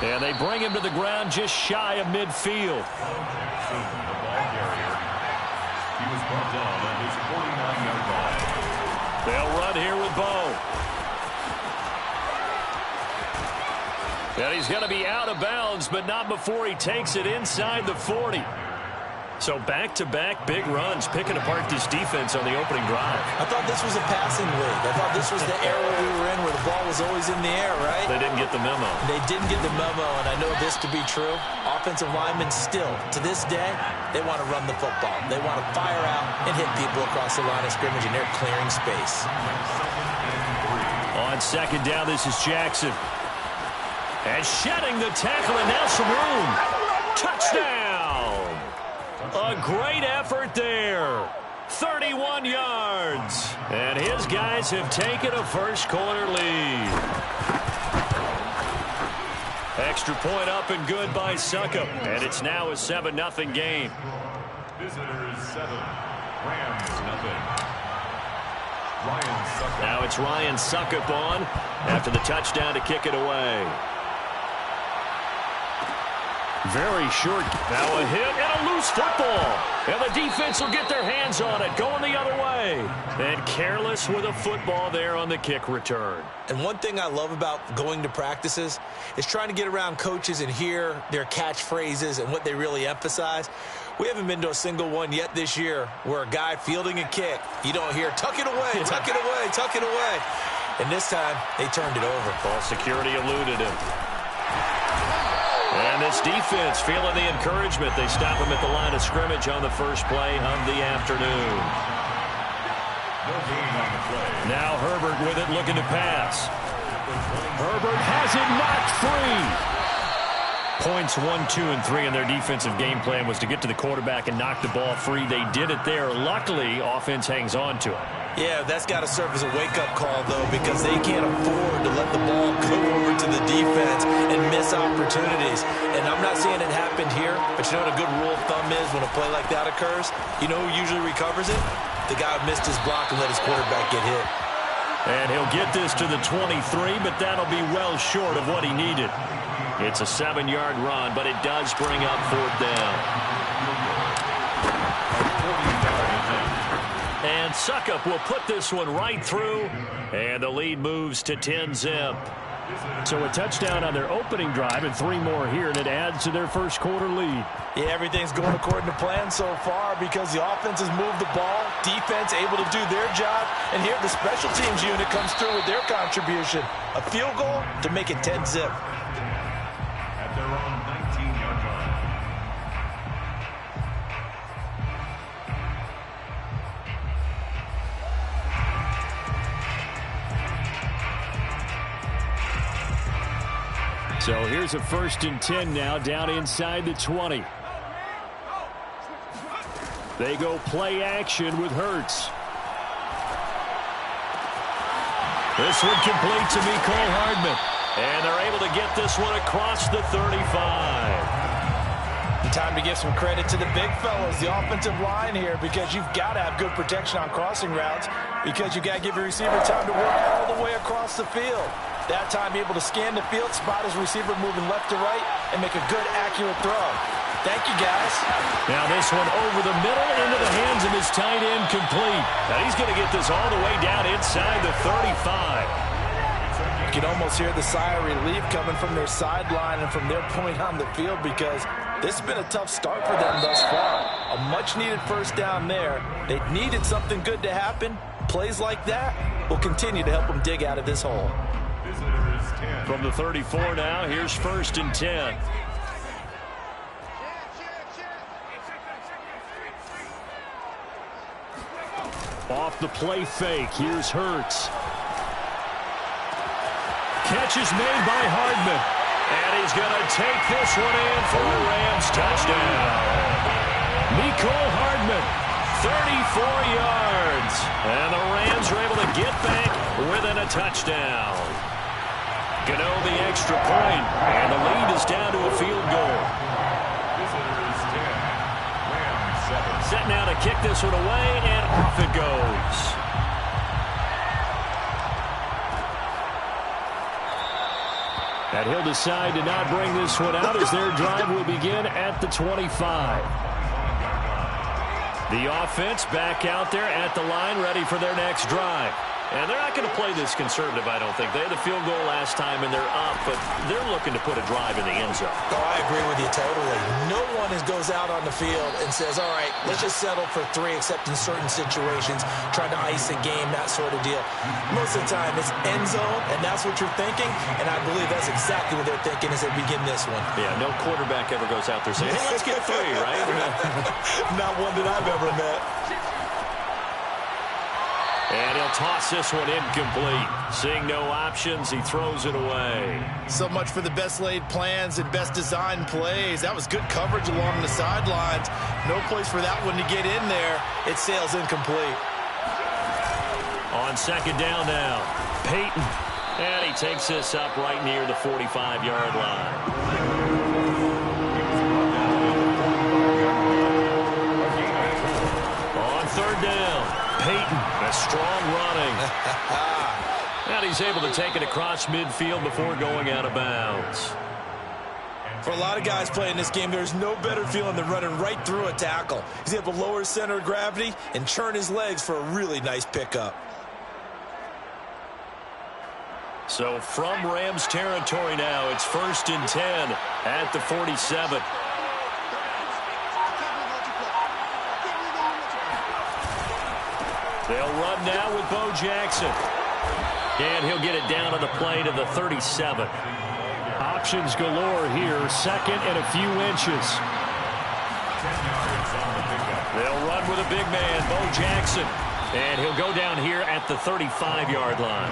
Speaker 1: And they bring him to the ground just shy of midfield.
Speaker 4: The ball carrier. He was brought down at his 49-yard line.
Speaker 1: They'll run here with Bo. And he's going to be out of bounds, but not before he takes it inside the 40. So back-to-back big runs, picking apart this defense on the opening drive.
Speaker 3: I thought this was a passing league. I thought this was the era we were in where the ball was always in the air, right?
Speaker 1: They didn't get the memo.
Speaker 3: They didn't get the memo, and I know this to be true. Offensive linemen still, to this day, they want to run the football. They want to fire out and hit people across the line of scrimmage, and they're clearing space.
Speaker 1: On second down, this is Jackson. And shedding the tackle, and now some room. Touchdown! A great effort there. 31 yards. And his guys have taken a first-quarter lead. Extra point up and good by Succop. And it's now a 7-0 game.
Speaker 4: Visitors 7, Rams nothing. Ryan Succop.
Speaker 1: Now it's Ryan Succop on after the touchdown to kick it away. Very short. Now a hit and a loose football. And the defense will get their hands on it, going the other way. And careless with a football there on the kick return.
Speaker 3: And one thing I love about going to practices is trying to get around coaches and hear their catchphrases and what they really emphasize. We haven't been to a single one yet this year where a guy fielding a kick, you don't hear, tuck it away, tuck it away, tuck it away. And this time, they turned it over.
Speaker 1: Ball security eluded him. And this defense feeling the encouragement. They stop him at the line of scrimmage on the first play of the afternoon.
Speaker 4: No gain on the play.
Speaker 1: Now Herbert with it, looking to pass. Herbert has it knocked free. Points 1, 2, and 3 in their defensive game plan was to get to the quarterback and knock the ball free. They did it there. Luckily, offense hangs on to it.
Speaker 3: Yeah, that's got to serve as a wake-up call, though, because they can't afford to let the ball go over to the defense and miss opportunities. And I'm not saying it happened here, but you know what a good rule of thumb is when a play like that occurs? You know who usually recovers it? The guy who missed his block and let his quarterback get hit.
Speaker 1: And he'll get this to the 23, but that'll be well short of what he needed. It's a 7-yard run, but it does bring up 4th down. And Succop will put this one right through, and the lead moves to 10-zip. So a touchdown on their opening drive and 3 more here, and it adds to their first-quarter lead.
Speaker 3: Yeah, everything's going according to plan so far because the offense has moved the ball, defense able to do their job, and here the special teams unit comes through with their contribution. A field goal to make it 10-zip.
Speaker 4: At their own 19-yard line.
Speaker 1: So here's a 1st and 10 now, down inside the 20. They go play action with Hurts. This one complete to Mecole Hardman. And they're able to get this one across the 35.
Speaker 3: Time to give some credit to the big fellas, the offensive line here, because you've got to have good protection on crossing routes because you got to give your receiver time to work all the way across the field. That time able to scan the field, spot his receiver moving left to right, and make a good, accurate throw. Thank you, guys.
Speaker 1: Now this one over the middle into the hands of his tight end, complete. Now he's going to get this all the way down inside the 35.
Speaker 3: You can almost hear the sigh of relief coming from their sideline and from their point on the field because this has been a tough start for them thus far. A much-needed first down there. They needed something good to happen. Plays like that will continue to help them dig out of this hole.
Speaker 1: From the 34 now, here's 1st and 10. Off the play fake, here's Hurts. catch is made by Hardman. And he's going to take this one in for a Rams touchdown. Mecole Hardman, 34 yards. And the Rams are able to get back within a touchdown. Gano the extra point, and the lead is down to a field goal. Set now to kick this one away, and off it goes. And he'll decide to not bring this one out as their drive will begin at the 25. The offense back out there at the line, ready for their next drive. And they're not going to play this conservative, I don't think. They had the field goal last time, and they're up, but they're looking to put a drive in the end zone.
Speaker 3: Oh, I agree with you totally. No one goes out on the field and says, all right, let's just settle for 3, except in certain situations, trying to ice a game, that sort of deal. Most of the time, it's end zone, and that's what you're thinking, and I believe that's exactly what they're thinking as they begin this one.
Speaker 1: Yeah, no quarterback ever goes out there saying, hey, let's get 3, right?
Speaker 3: Not one that I've ever met.
Speaker 1: And he'll toss this one incomplete. Seeing no options, he throws it away.
Speaker 3: So much for the best laid plans and best designed plays. That was good coverage along the sidelines. No place for that one to get in there. It sails incomplete.
Speaker 1: On second down now, Peyton. And he takes this up right near the 45-yard line. On third down, Peyton, a strong running. And he's able to take it across midfield before going out of bounds.
Speaker 3: For a lot of guys playing this game, there's no better feeling than running right through a tackle. He's able to lower his center of gravity and churn his legs for a really nice pickup.
Speaker 1: So from Rams territory now, it's 1st and 10 at the 47. They'll run now with Bo Jackson. And he'll get it down on the play to the 37. Options galore here. 2nd and a few inches. They'll run with a big man, Bo Jackson. And he'll go down here at the 35-yard line.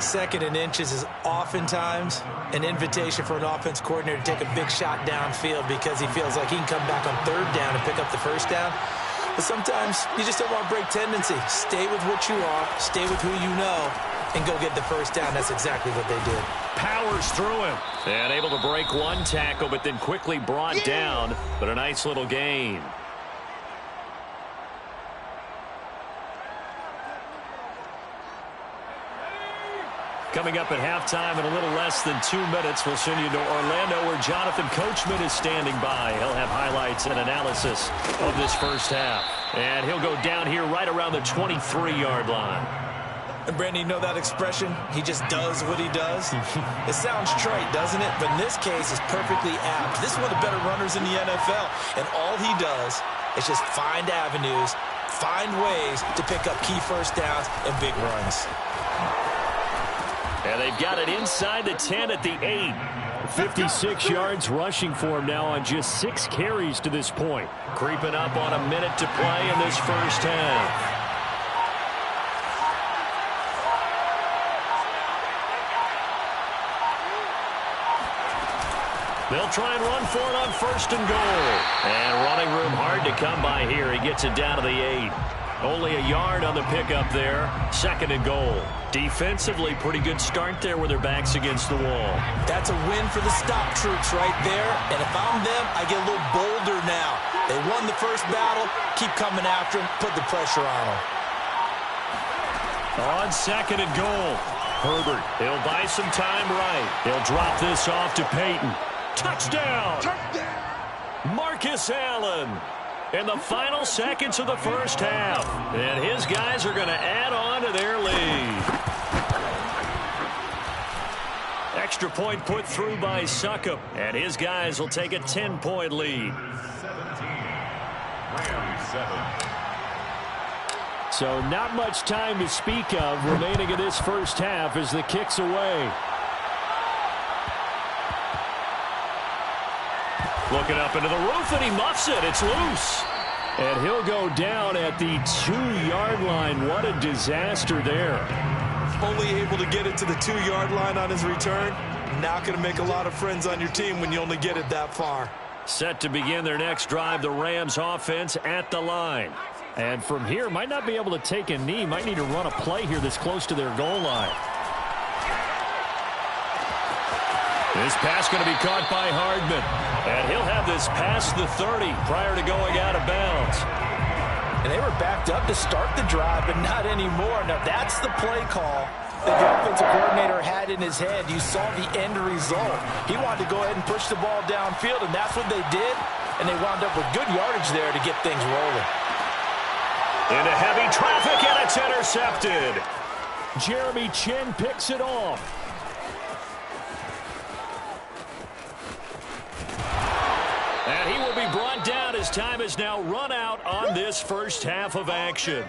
Speaker 3: 2nd and inches is oftentimes an invitation for an offense coordinator to take a big shot downfield because he feels like he can come back on 3rd down and pick up the 1st down. But sometimes you just don't want to break tendency. Stay with what you are, stay with who you know, and go get the 1st down. That's exactly what they did.
Speaker 1: Powers through him. And able to break one tackle, but then quickly brought down. But a nice little gain. Coming up at halftime in a little less than 2 minutes, we'll send you to Orlando where Jonathan Coachman is standing by. He'll have highlights and analysis of this first half. And he'll go down here right around the 23-yard line.
Speaker 3: And Brandon, you know that expression? He just does what he does? It sounds trite, doesn't it? But in this case, it's perfectly apt. This is one of the better runners in the NFL. And all he does is just find avenues, find ways to pick up key 1st downs and big runs.
Speaker 1: And they've got it inside the 10 at the 8. 56 yards rushing for him now on just 6 carries to this point. Creeping up on a minute to play in this first half. They'll try and run for it on 1st and goal. And running room hard to come by here. He gets it down to the 8. Only a yard on the pickup there. 2nd and goal. Defensively, pretty good start there with their backs against the wall.
Speaker 3: That's a win for the stop troops right there. And if I'm them, I get a little bolder now. They won the first battle. Keep coming after them. Put the pressure on them.
Speaker 1: On 2nd and goal. Herbert, he'll buy some time right. He'll drop this off to Peyton. Touchdown! Marcus Allen. In the final seconds of the first half. And his guys are going to add on to their lead. Extra point put through by Succop. And his guys will take a 10-point lead.
Speaker 4: 17.
Speaker 6: So not much time to speak of remaining in this first half as the kick's away.
Speaker 1: Looking up into the roof, and he muffs it. It's loose.
Speaker 6: And he'll go down at the 2-yard line. What a disaster there.
Speaker 3: only able to get it to the 2-yard line on his return. Not going to make a lot of friends on your team when you only get it that far.
Speaker 1: Set to begin their next drive, the Rams offense at the line. And from here, might not be able to take a knee. Might need to run a play here that's close to their goal line. This pass going to be caught by Hardman. And he'll have this past the 30 prior to going out of bounds.
Speaker 2: And they were backed up to start the drive, but not anymore. Now, that's the play call that the offensive coordinator had in his head. You saw the end result. He wanted to go ahead and push the ball downfield, and that's what they did. And they wound up with good yardage there to get things rolling.
Speaker 1: Into heavy traffic, and it's intercepted. Jeremy Chin picks it off. And he will be brought down as time is now run out on this first half of action.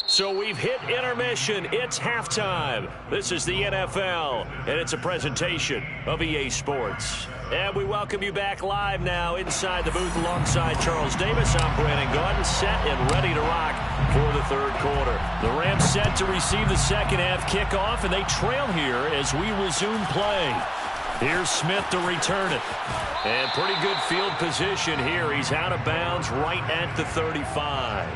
Speaker 1: So we've hit intermission. It's halftime. This is the NFL, and it's a presentation of EA Sports. And we welcome you back live now inside the booth alongside Charles Davis. I'm Brandon Gaudin, set and ready to rock for the third quarter. The Rams set to receive the second half kickoff, and they trail here as we resume play. Here's Smith to return it. And pretty good field position here. He's out of bounds right at the 35.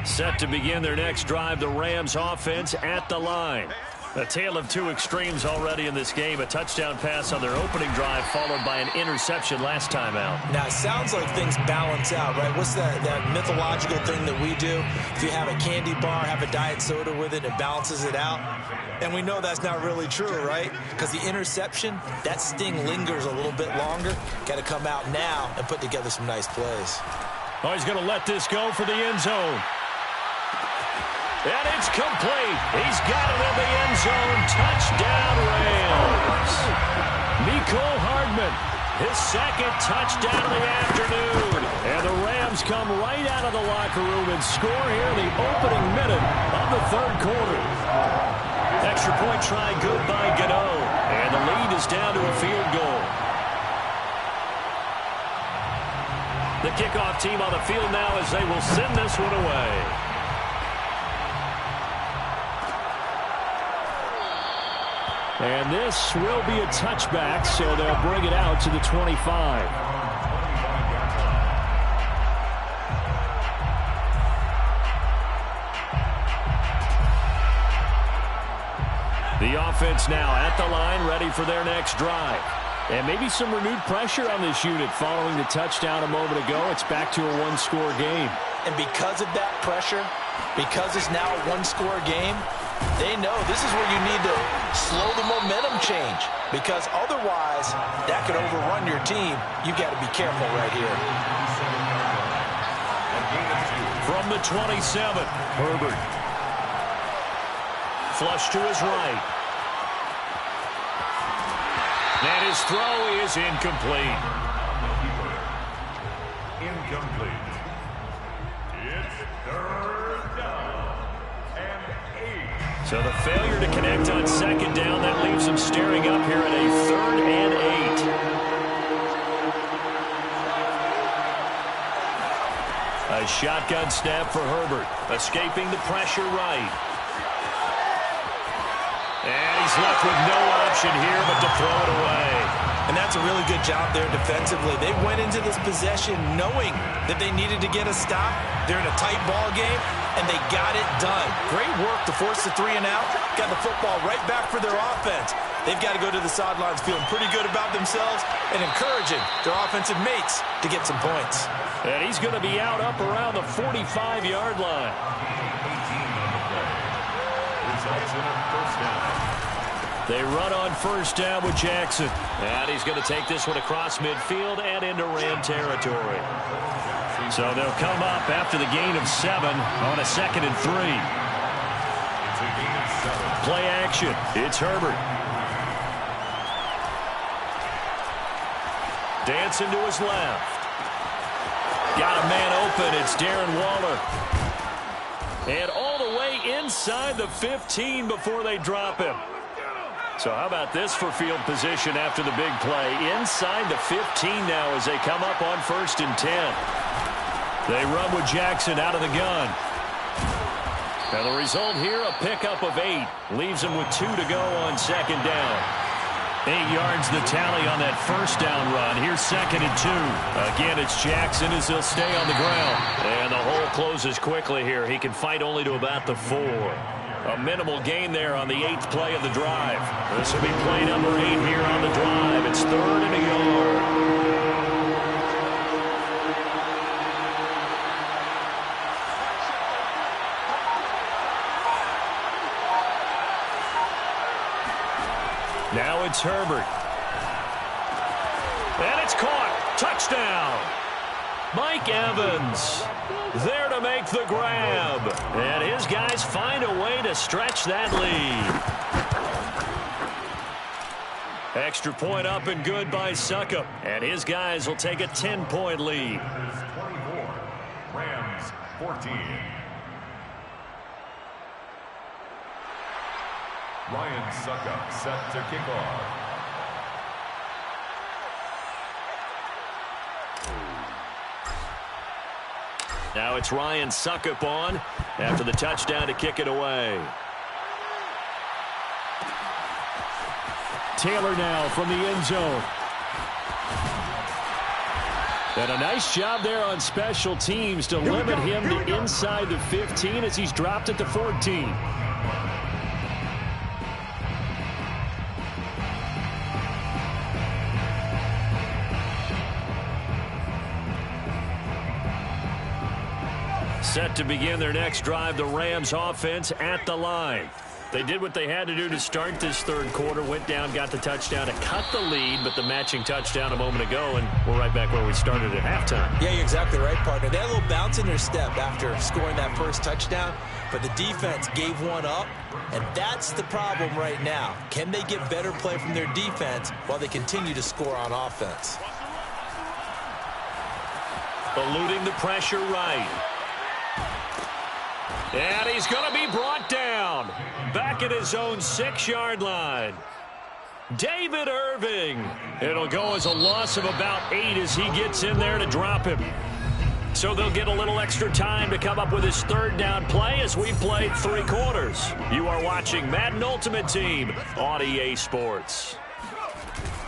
Speaker 1: Set to begin their next drive, the Rams offense at the line. A tale of two extremes already in this game. A touchdown pass on their opening drive followed by an interception last time out.
Speaker 3: Now, it sounds like things balance out, right? What's that mythological thing that we do? If you have a candy bar, have a diet soda with it, it balances it out. And we know that's not really true, right? Because the interception, that sting lingers a little bit longer. Got to come out now and put together some nice plays.
Speaker 1: Oh, he's going to let this go for the end zone. And it's complete. He's got it in the end zone. Touchdown, Rams. Mecole Hardman, his second touchdown of the afternoon. And the Rams come right out of the locker room and score here in the opening minute of the third quarter. Extra point try good by Gano. And the lead is down to a field goal. The kickoff team on the field now as they will send this one away. And this will be a touchback, so they'll bring it out to the 25. The offense now at the line, ready for their next drive. And maybe some renewed pressure on this unit following the touchdown a moment ago. It's back to a one-score game.
Speaker 2: And because of that pressure, because it's now a one-score game, they know this is where you need to slow the momentum change, because otherwise that could overrun your team. You've got to be careful right here.
Speaker 1: From the 27, Herbert. Flush to his right. And his throw is incomplete.
Speaker 4: Incomplete. It's third down and 8.
Speaker 1: So the failure to connect on second down, that leaves them staring up here at a 3rd and 8. A shotgun snap for Herbert, escaping the pressure right. And he's left with no option here but to throw it away.
Speaker 3: And that's a really good job there defensively. They went into this possession knowing that they needed to get a stop. They're in a tight ball game, and they got it done. Great work to force the 3 and out. Got the football right back for their offense. They've got to go to the sidelines feeling pretty good about themselves and encouraging their offensive mates to get some points.
Speaker 1: And he's going to be out up around the 45-yard line. They run on first down with Jackson. And he's going to take this one across midfield and into Ram territory. So they'll come up after the gain of 7 on a 2nd and 3. Play action. It's Herbert. Dancing to his left. Got a man open. It's Darren Waller. And all the way inside the 15 before they drop him. So how about this for field position after the big play? Inside the 15 now as they come up on 1st and 10. They run with Jackson out of the gun. Now the result here, a pickup of 8. Leaves them with 2 to go on 2nd down. 8 yards the tally on that 1st down run. Here's 2nd and 2. Again, it's Jackson as he'll stay on the ground. And the hole closes quickly here. He can fight only to about the 4. A minimal gain there on the 8th play of the drive. This will be play number 8 here on the drive. It's 3rd and a yard. Now it's Herbert. And it's caught. Touchdown. Mike Evans there to make the grab. And his guys find a way to stretch that lead. Extra point up and good by Suckup. And his guys will take a 10-point lead.
Speaker 4: 24, Rams 14. Ryan Suckup set to kick off.
Speaker 1: Now it's Ryan Suckup on after the touchdown to kick it away. Taylor now from the end zone. And a nice job there on special teams to limit him to inside the 15 as he's dropped at the 14. Set to begin their next drive, the Rams offense at the line. They did what they had to do to start this 3rd quarter, went down, got the touchdown to cut the lead, but the matching touchdown a moment ago, and we're right back where we started at halftime.
Speaker 3: Yeah, you're exactly right, partner. They had a little bounce in their step after scoring that first touchdown, but the defense gave one up, and that's the problem right now. Can they get better play from their defense while they continue to score on offense?
Speaker 1: Eluding the pressure right. And he's going to be brought down. Back at his own 6-yard line. David Irving. It'll go as a loss of about 8 as he gets in there to drop him. So they'll get a little extra time to come up with his 3rd down play as we played 3 quarters. You are watching Madden Ultimate Team on EA Sports.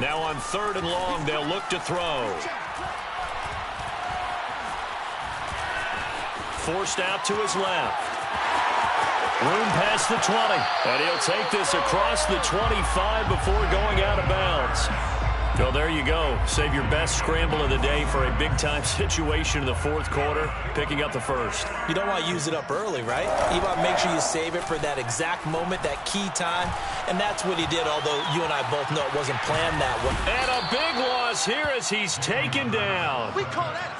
Speaker 1: Now on 3rd and long, they'll look to throw. Forced out to his left. Room past the 20. And he'll take this across the 25 before going out of bounds. Well, there you go. Save your best scramble of the day for a big-time situation in the 4th quarter, picking up the 1st.
Speaker 3: You don't want to use it up early, right? You want to make sure you save it for that exact moment, that key time. And that's what he did, although you and I both know it wasn't planned that way.
Speaker 1: And a big loss here as he's taken down.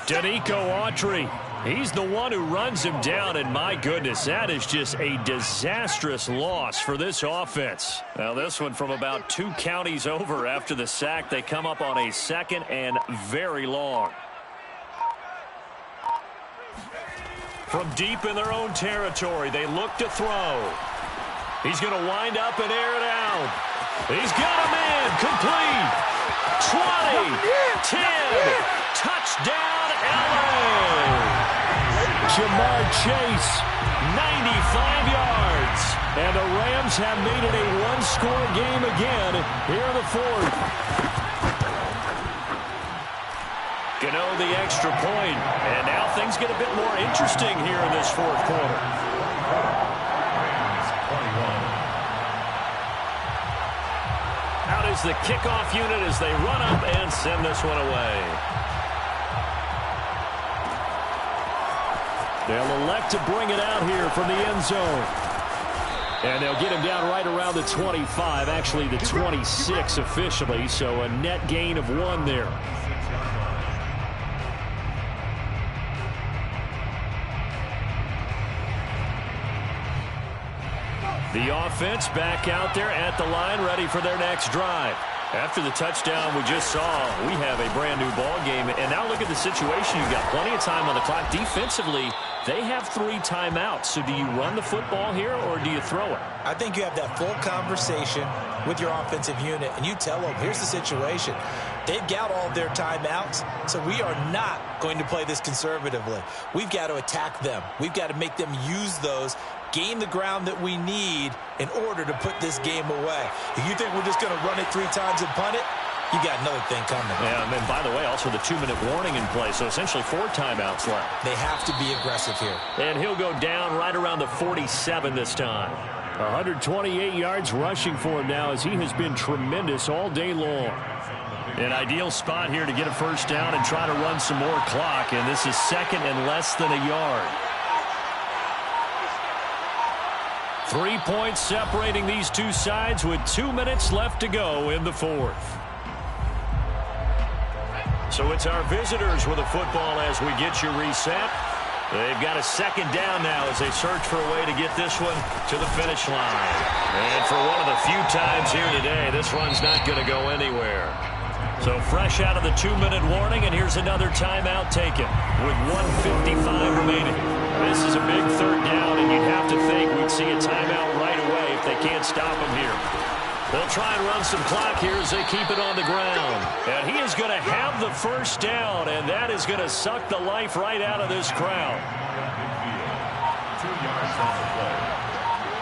Speaker 1: Danico Autry. He's the one who runs him down, and my goodness, that is just a disastrous loss for this offense. Now this one from about 2 counties over after the sack. They come up on a 2nd and very long. From deep in their own territory, they look to throw. He's going to wind up and air it out. He's got him in, complete. 20, 10, touchdown LA. Jamar Chase, 95 yards. And the Rams have made it a 1-score game again here in the 4th. Gano the extra point. And now things get a bit more interesting here in this 4th quarter. Out is the kickoff unit as they run up and send this one away. They'll elect to bring it out here from the end zone. And they'll get him down right around the 25, actually the 26 officially, so a net gain of 1 there. The offense back out there at the line, ready for their next drive. After the touchdown we just saw, we have a brand new ball game. And now look at the situation. You've got plenty of time on the clock. Defensively, They have 3 timeouts. So do you run the football here or do you throw it?
Speaker 3: I think you have that full conversation with your offensive unit, and you tell them, here's the situation. They've got all their timeouts, so we are not going to play this conservatively. We've got to attack them. We've got to make them use those, gain the ground that we need in order to put this game away. If you think we're just going to run it 3 times and punt it, you got another thing coming.
Speaker 1: Yeah, and then, by the way, also the 2-minute warning in play, so essentially 4 timeouts left.
Speaker 3: They have to be aggressive here.
Speaker 1: And he'll go down right around the 47 this time. 128 yards rushing for him now as he has been tremendous all day long. An ideal spot here to get a first down and try to run some more clock, and this is second and less than a yard. 3 points separating these two sides with 2 minutes left to go in the fourth. So it's our visitors with the football as we get you reset. They've got a second down now as they search for a way to get this one to the finish line. And for one of the few times here today, this run's not going to go anywhere. So fresh out of the 2-minute warning, and here's another timeout taken with 1:55 remaining. This is a big third down, and you'd have to think we'd see a timeout right away if they can't stop him here. They'll try and run some clock here as they keep it on the ground. And he is going to have the first down, and that is going to suck the life right out of this crowd.
Speaker 4: 2 yards on the play.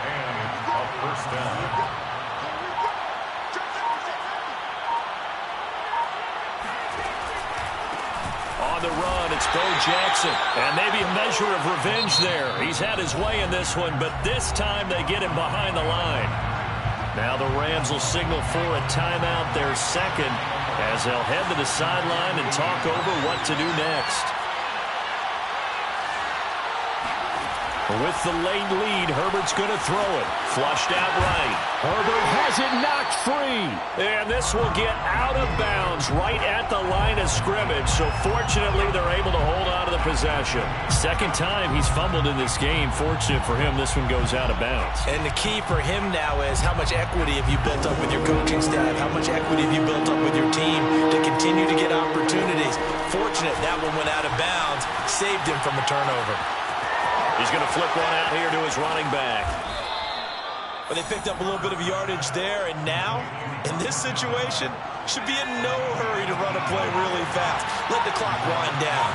Speaker 4: And a first down.
Speaker 1: On the run, it's Bo Jackson. And maybe a measure of revenge there. He's had his way in this one, but this time they get him behind the line. Now the Rams will signal for a timeout, their second, as they'll head to the sideline and talk over what to do next. With the late lead, Herbert's going to throw it. Flushed out right. Herbert has it knocked free. And this will get out of bounds right at the line of scrimmage. So fortunately, they're able to hold on to the possession. Second time he's fumbled in this game. Fortunate for him, this one goes out of bounds.
Speaker 3: And the key for him now is how much equity have you built up with your coaching staff? How much equity have you built up with your team to continue to get opportunities? Fortunate that one went out of bounds, saved him from a turnover.
Speaker 1: He's going to flip one out here to his running back.
Speaker 3: But they picked up a little bit of yardage there, and now, in this situation, should be in no hurry to run a play really fast. Let the clock wind down.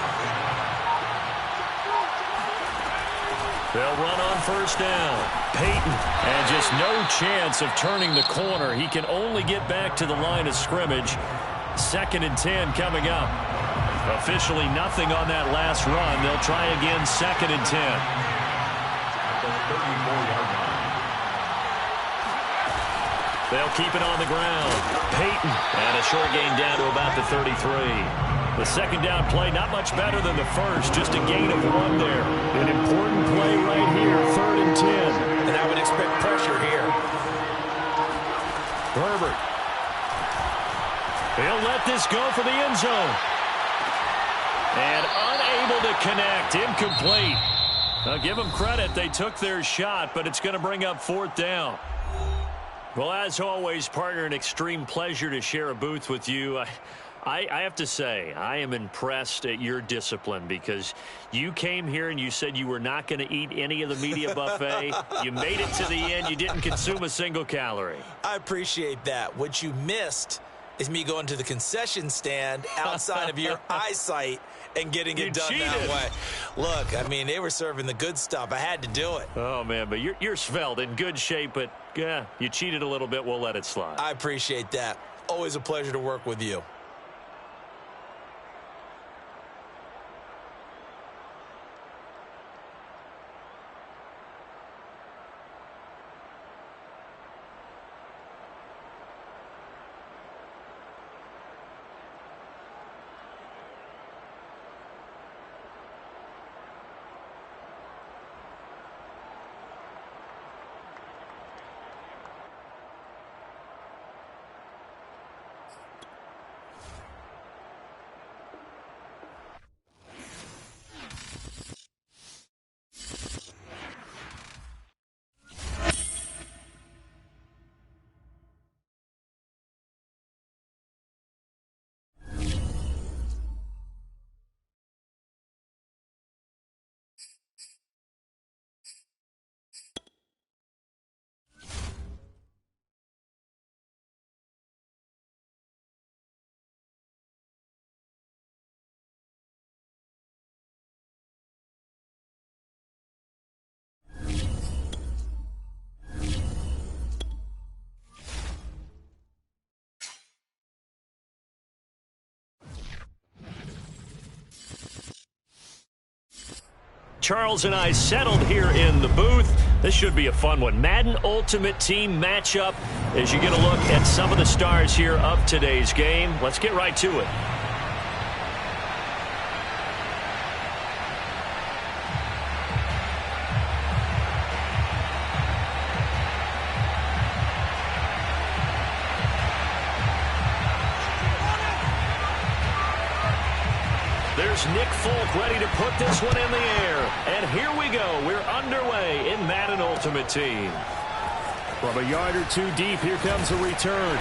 Speaker 1: They'll run on first down. Peyton, and just no chance of turning the corner. He can only get back to the line of scrimmage. 2nd and 10 coming up. Officially nothing on that last run. They'll try again 2nd and 10. They'll keep it on the ground. Peyton, and a short gain down to about the 33. The second down play, not much better than the first, just a gain of 1 there. An important play right here, 3rd and 10.
Speaker 3: And I would expect pressure here.
Speaker 1: Herbert. He'll let this go for the end zone. And unable to connect, incomplete. I'll give them credit, they took their shot, but it's going to bring up 4th down. Well, as always, partner, an extreme pleasure to share a booth with you. I have to say, I am impressed at your discipline because you came here and you said you were not going to eat any of the media buffet. You made it to the end. You didn't consume a single calorie.
Speaker 3: I appreciate that. What you missed is me going to the concession stand outside of your eyesight and getting it done that way. Look, I mean, they were serving the good stuff. I had to do it.
Speaker 1: Oh, man, but you're svelte, in good shape, but yeah, you cheated a little bit. We'll let it slide.
Speaker 3: I appreciate that. Always a pleasure to work with you.
Speaker 1: Charles and I settled here in the booth. This should be a fun one. Madden Ultimate Team matchup as you get a look at some of the stars here of today's game. Let's get right to it. There's Nick Folk ready to put this one in the air. And here we go. We're underway in Madden Ultimate Team. From a yard or two deep, here comes a return.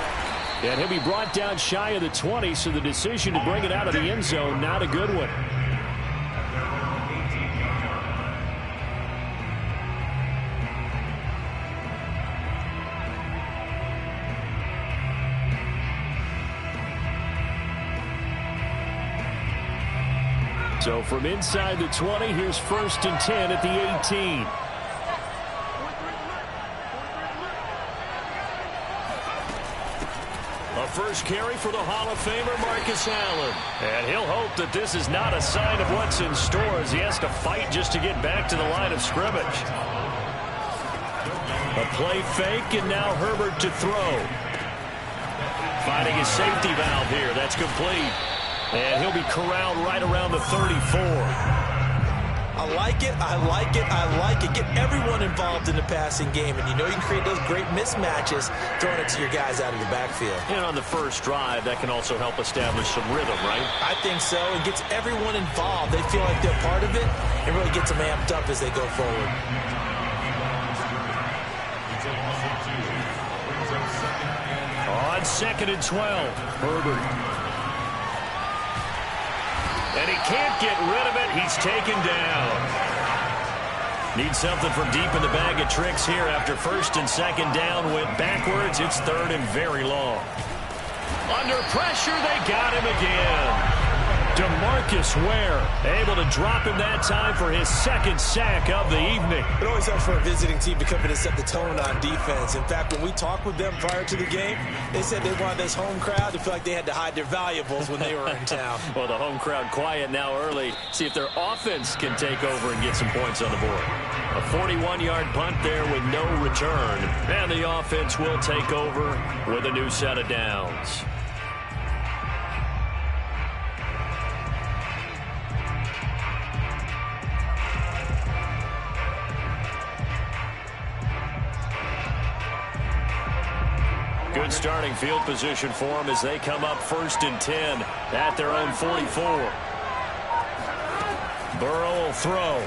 Speaker 1: And he'll be brought down shy of the 20, so the decision to bring it out of the end zone, not a good one. So from inside the 20, here's 1st and 10 at the 18. A first carry for the Hall of Famer Marcus Allen. And he'll hope that this is not a sign of what's in store as he has to fight just to get back to the line of scrimmage. A play fake, and now Herbert to throw. Finding his safety valve here. That's complete. And he'll be corralled right around the 34.
Speaker 3: I like it, I like it, I like it. Get everyone involved in the passing game. And you know you can create those great mismatches throwing it to your guys out of the backfield.
Speaker 1: And on the first drive, that can also help establish some rhythm, right?
Speaker 3: I think so. It gets everyone involved. They feel like they're part of it. It really gets them amped up as they go forward.
Speaker 1: On 2nd and 12, Herbert. And he can't get rid of it. He's taken down. Needs something from deep in the bag of tricks here after 1st and 2nd down. Went backwards. It's 3rd and very long. Under pressure, they got him again. DeMarcus Ware able to drop him that time for his 2nd sack of the evening.
Speaker 3: It always helps for a visiting team to come in and set the tone on defense. In fact, when we talked with them prior to the game, they said they wanted this home crowd to feel like they had to hide their valuables when they were in town.
Speaker 1: Well, the home crowd quiet now early. See if their offense can take over and get some points on the board. A 41-yard punt there with no return. And the offense will take over with a new set of downs. Good starting field position for them as they come up 1st and 10 at their own 44. Burrow will throw.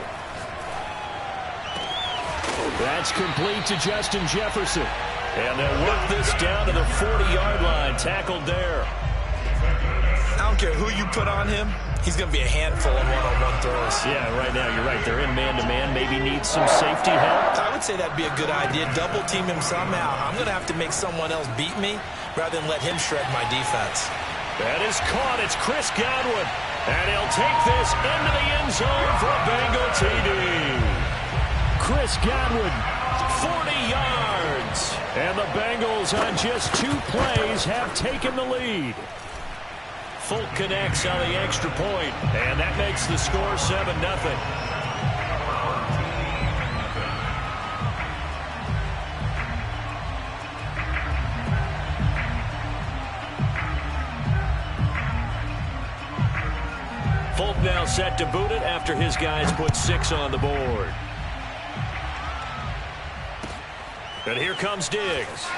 Speaker 1: That's complete to Justin Jefferson. And they'll work this down to the 40-yard line. Tackled there.
Speaker 3: I don't care who you put on him. He's going to be a handful in one-on-one throws.
Speaker 1: Yeah, right now you're right. They're in man-to-man. Maybe need some safety help.
Speaker 3: I would say that'd be a good idea. Double team him somehow. I'm going to have to make someone else beat me rather than let him shred my defense.
Speaker 1: That is caught. It's Chris Godwin. And he'll take this into the end zone for a Bengal TD. Chris Godwin, 40 yards. And the Bengals on just 2 plays have taken the lead. Folk connects on the extra point, and that makes the score 7-0. Folk now set to boot it after his guys put 6 on the board. And here comes Diggs.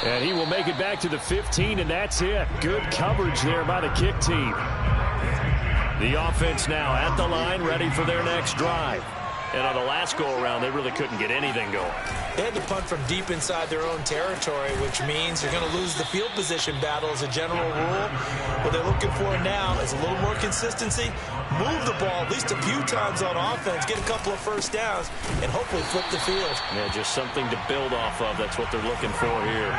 Speaker 1: And he will make it back to the 15, and that's it. Good coverage there by the kick team. The offense now at the line, ready for their next drive. And on the last go-around, they really couldn't get anything going.
Speaker 3: They had to punt from deep inside their own territory, which means they're going to lose the field position battle as a general rule. What they're looking for now is a little more consistency, move the ball at least a few times on offense, get a couple of first downs, and hopefully flip the field.
Speaker 1: Yeah, just something to build off of. That's what they're looking for here.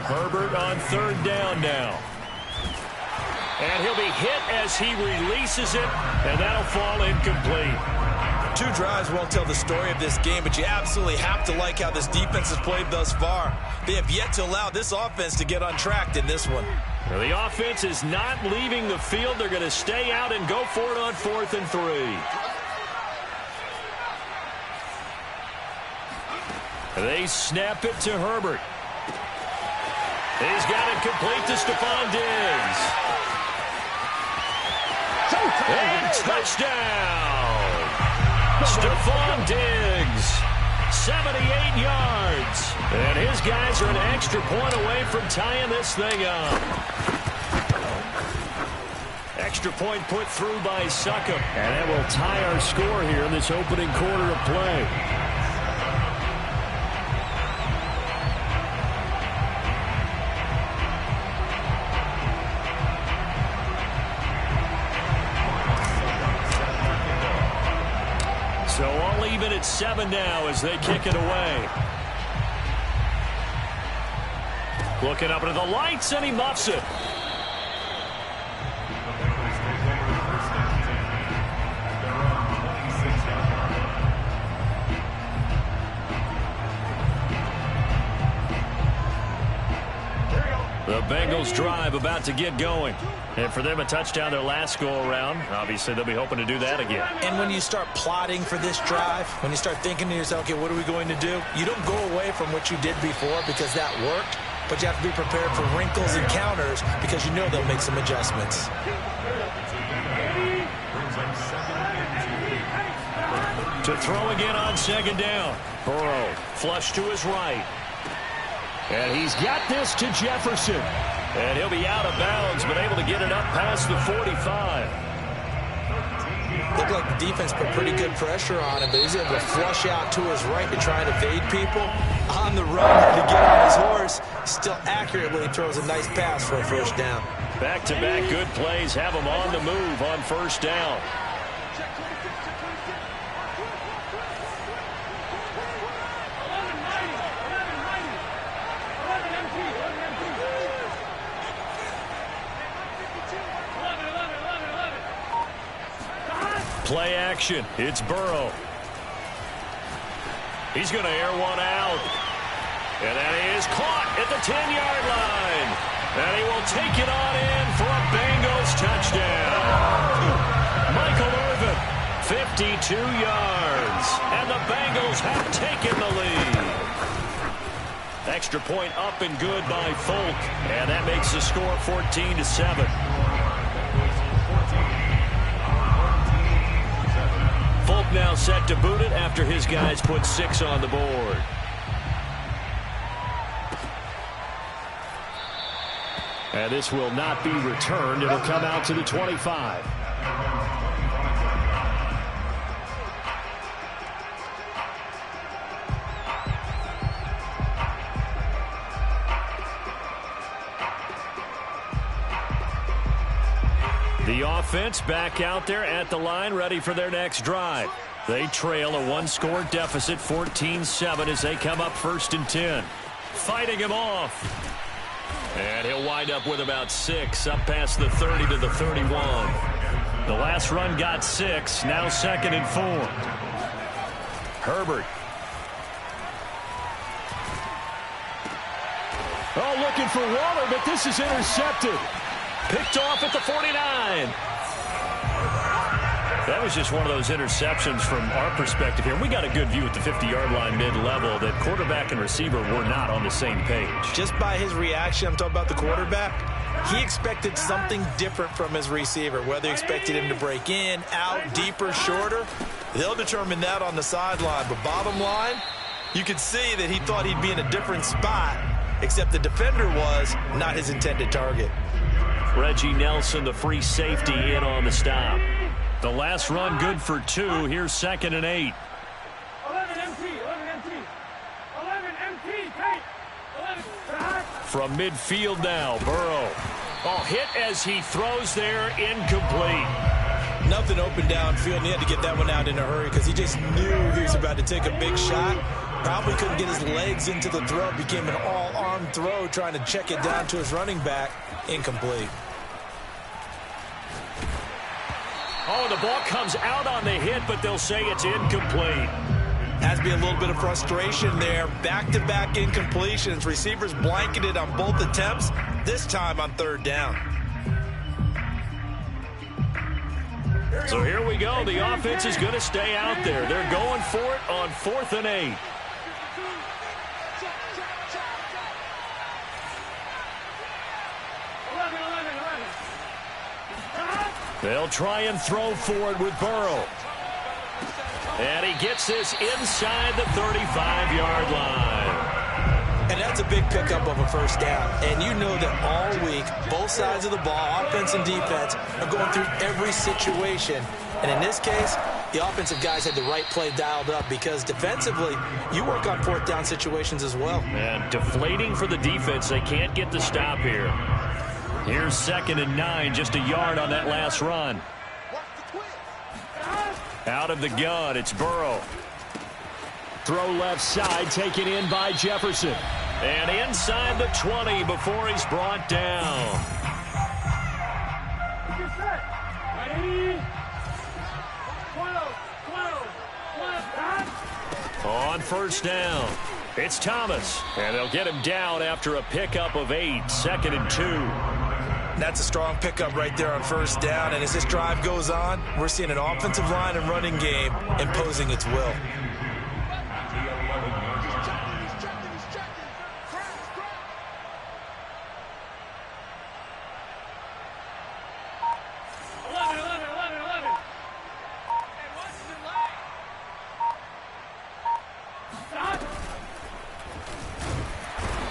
Speaker 1: Herbert on 3rd down now. And he'll be hit as he releases it, and that'll fall incomplete.
Speaker 3: Two drives won't tell the story of this game, but you absolutely have to like how this defense has played thus far. They have yet to allow this offense to get untracked in this one.
Speaker 1: Well, the offense is not leaving the field. They're going to stay out and go for it on 4th and 3. They snap it to Herbert. He's got it complete to Stephon Diggs. And touchdown! Stephon Diggs, 78 yards. And his guys are an extra point away from tying this thing up. Extra point put through by Succop. And that will tie our score here in this opening quarter of play. So all even at 7 now as they kick it away. Looking up into the lights, and he muffs it. The Bengals drive about to get going. And for them, a touchdown their last go-around. Obviously, they'll be hoping to do that again.
Speaker 3: And when you start plotting for this drive, when you start thinking to yourself, okay, what are we going to do? You don't go away from what you did before because that worked, but you have to be prepared for wrinkles and counters because you know they'll make some adjustments.
Speaker 1: To throw again on 2nd down. Burrow, flush to his right. And he's got this to Jefferson. And he'll be out of bounds, but able to get it up past the 45.
Speaker 3: Looked like the defense put pretty good pressure on him, but he's able to flush out to his right to try and evade people. On the run to get on his horse, still accurately throws a nice pass for a 1st down.
Speaker 1: Back-to-back good plays have him on the move on 1st down. Play action. It's Burrow. He's going to air one out. And that is caught at the 10-yard line. And he will take it on in for a Bengals touchdown. Michael Irvin, 52 yards. And the Bengals have taken the lead. Extra point up and good by Folk. And that makes the score 14-7. Folk now set to boot it after his guys put 6 on the board. And this will not be returned. It'll come out to the 25. The offense back out there at the line, ready for their next drive. They trail a 1-score deficit, 14-7, as they come up 1st and 10. Fighting him off. And he'll wind up with about 6, up past the 30 to the 31. The last run got 6, now 2nd and 4. Herbert. Oh, looking for Waller, but this is intercepted. Picked off at the 49. That was just one of those interceptions from our perspective here. We got a good view at the 50-yard line mid-level that quarterback and receiver were not on the same page.
Speaker 3: Just by his reaction, I'm talking about the quarterback, he expected something different from his receiver. Whether he expected him to break in, out, deeper, shorter, they'll determine that on the sideline. But bottom line, you could see that he thought he'd be in a different spot, except the defender was not his intended target.
Speaker 1: Reggie Nelson, the free safety, in on the stop. The last run good for 2. Here's 2nd and 8.
Speaker 7: 11 MT.
Speaker 1: From midfield now, Burrow. Oh, hit as he throws there, incomplete.
Speaker 3: Nothing open downfield, and he had to get that one out in a hurry because he just knew he was about to take a big shot. Probably couldn't get his legs into the throw. Became an all-arm throw, trying to check it down to his running back. Incomplete.
Speaker 1: Oh, the ball comes out on the hit, but they'll say it's incomplete.
Speaker 3: Has to be a little bit of frustration there. Back-to-back incompletions. Receivers blanketed on both attempts, this time on third down.
Speaker 1: So here we go. The offense is going to stay out there. They're going for it on 4th and 8. They'll try and throw for it with Burrow. And he gets this inside the 35-yard line.
Speaker 3: And that's a big pickup of a first down. And you know that all week, both sides of the ball, offense and defense, are going through every situation. And in this case, the offensive guys had the right play dialed up because defensively, you work on 4th down situations as well.
Speaker 1: And deflating for the defense. They can't get the stop here. Here's 2nd and 9, just a yard on that last run. Out of the gun, it's Burrow. Throw left side, taken in by Jefferson. And inside the 20 before he's brought down. On first down, it's Thomas. And they'll get him down after a pickup of 8, 2nd and 2.
Speaker 3: That's a strong pickup right there on first down. And as this drive goes on, we're seeing an offensive line and running game imposing its will.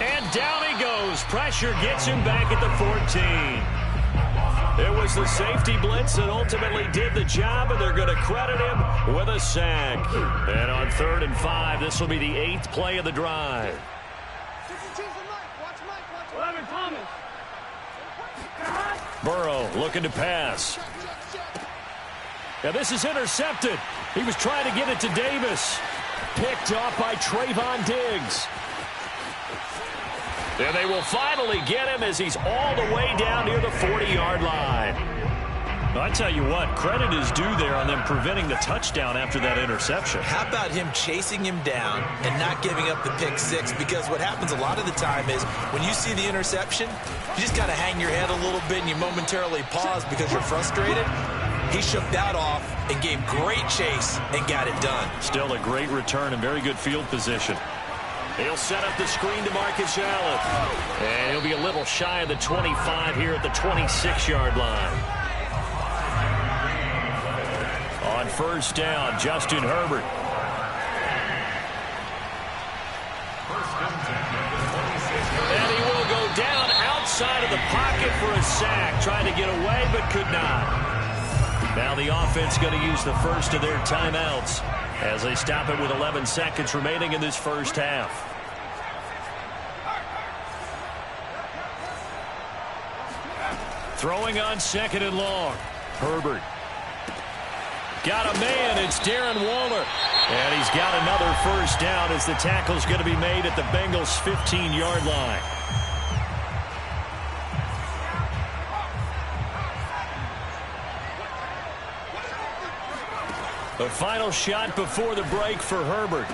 Speaker 1: And down he goes. Pressure gets him back at the 14. It was the safety blitz that ultimately did the job, and they're going to credit him with a sack. And on 3rd and 5, this will be the 8th play of the drive. Burrow looking to pass. Now this is intercepted. He was trying to get it to Davis. Picked off by Trayvon Diggs. And they will finally get him as he's all the way down near the 40-yard line. I tell you what, credit is due there on them preventing the touchdown after that interception.
Speaker 3: How about him chasing him down and not giving up the pick six? Because what happens a lot of the time is when you see the interception, you just kind of hang your head a little bit and you momentarily pause because you're frustrated. He shook that off and gave great chase and got it done.
Speaker 1: Still a great return and very good field position. He'll set up the screen to Marcus Allen. And he'll be a little shy of the 25 here at the 26-yard line. On first down, Justin Herbert. And he will go down outside of the pocket for a sack. Trying to get away, but could not. Now the offense going to use the first of their timeouts as they stop it with 11 seconds remaining in this first half. Throwing on 2nd and long. Herbert. Got a man. It's Darren Waller. And he's got another first down as the tackle's going to be made at the Bengals' 15-yard line. The final shot before the break for Herbert.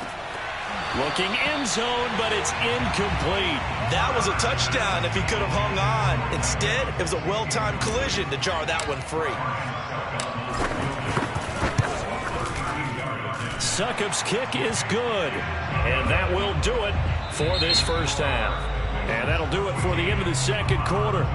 Speaker 1: Looking end zone, but it's incomplete.
Speaker 3: That was a touchdown if he could have hung on. Instead, it was a well-timed collision to jar that one free.
Speaker 1: Succop's kick is good. And that will do it for this first half. And that'll do it for the end of the second quarter.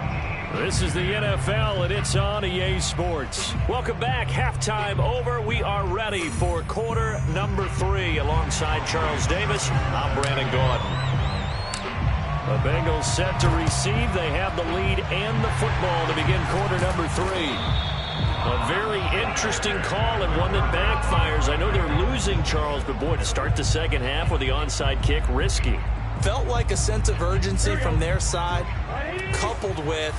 Speaker 1: This is the NFL, and it's on EA Sports. Welcome back. Halftime over. We are ready for quarter number 3. Alongside Charles Davis, I'm Brandon Gordon. The Bengals set to receive. They have the lead and the football to begin quarter number 3. A very interesting call and one that backfires. I know they're losing, Charles, but boy, to start the second half with the onside kick, risky.
Speaker 3: Felt like a sense of urgency from their side, coupled with,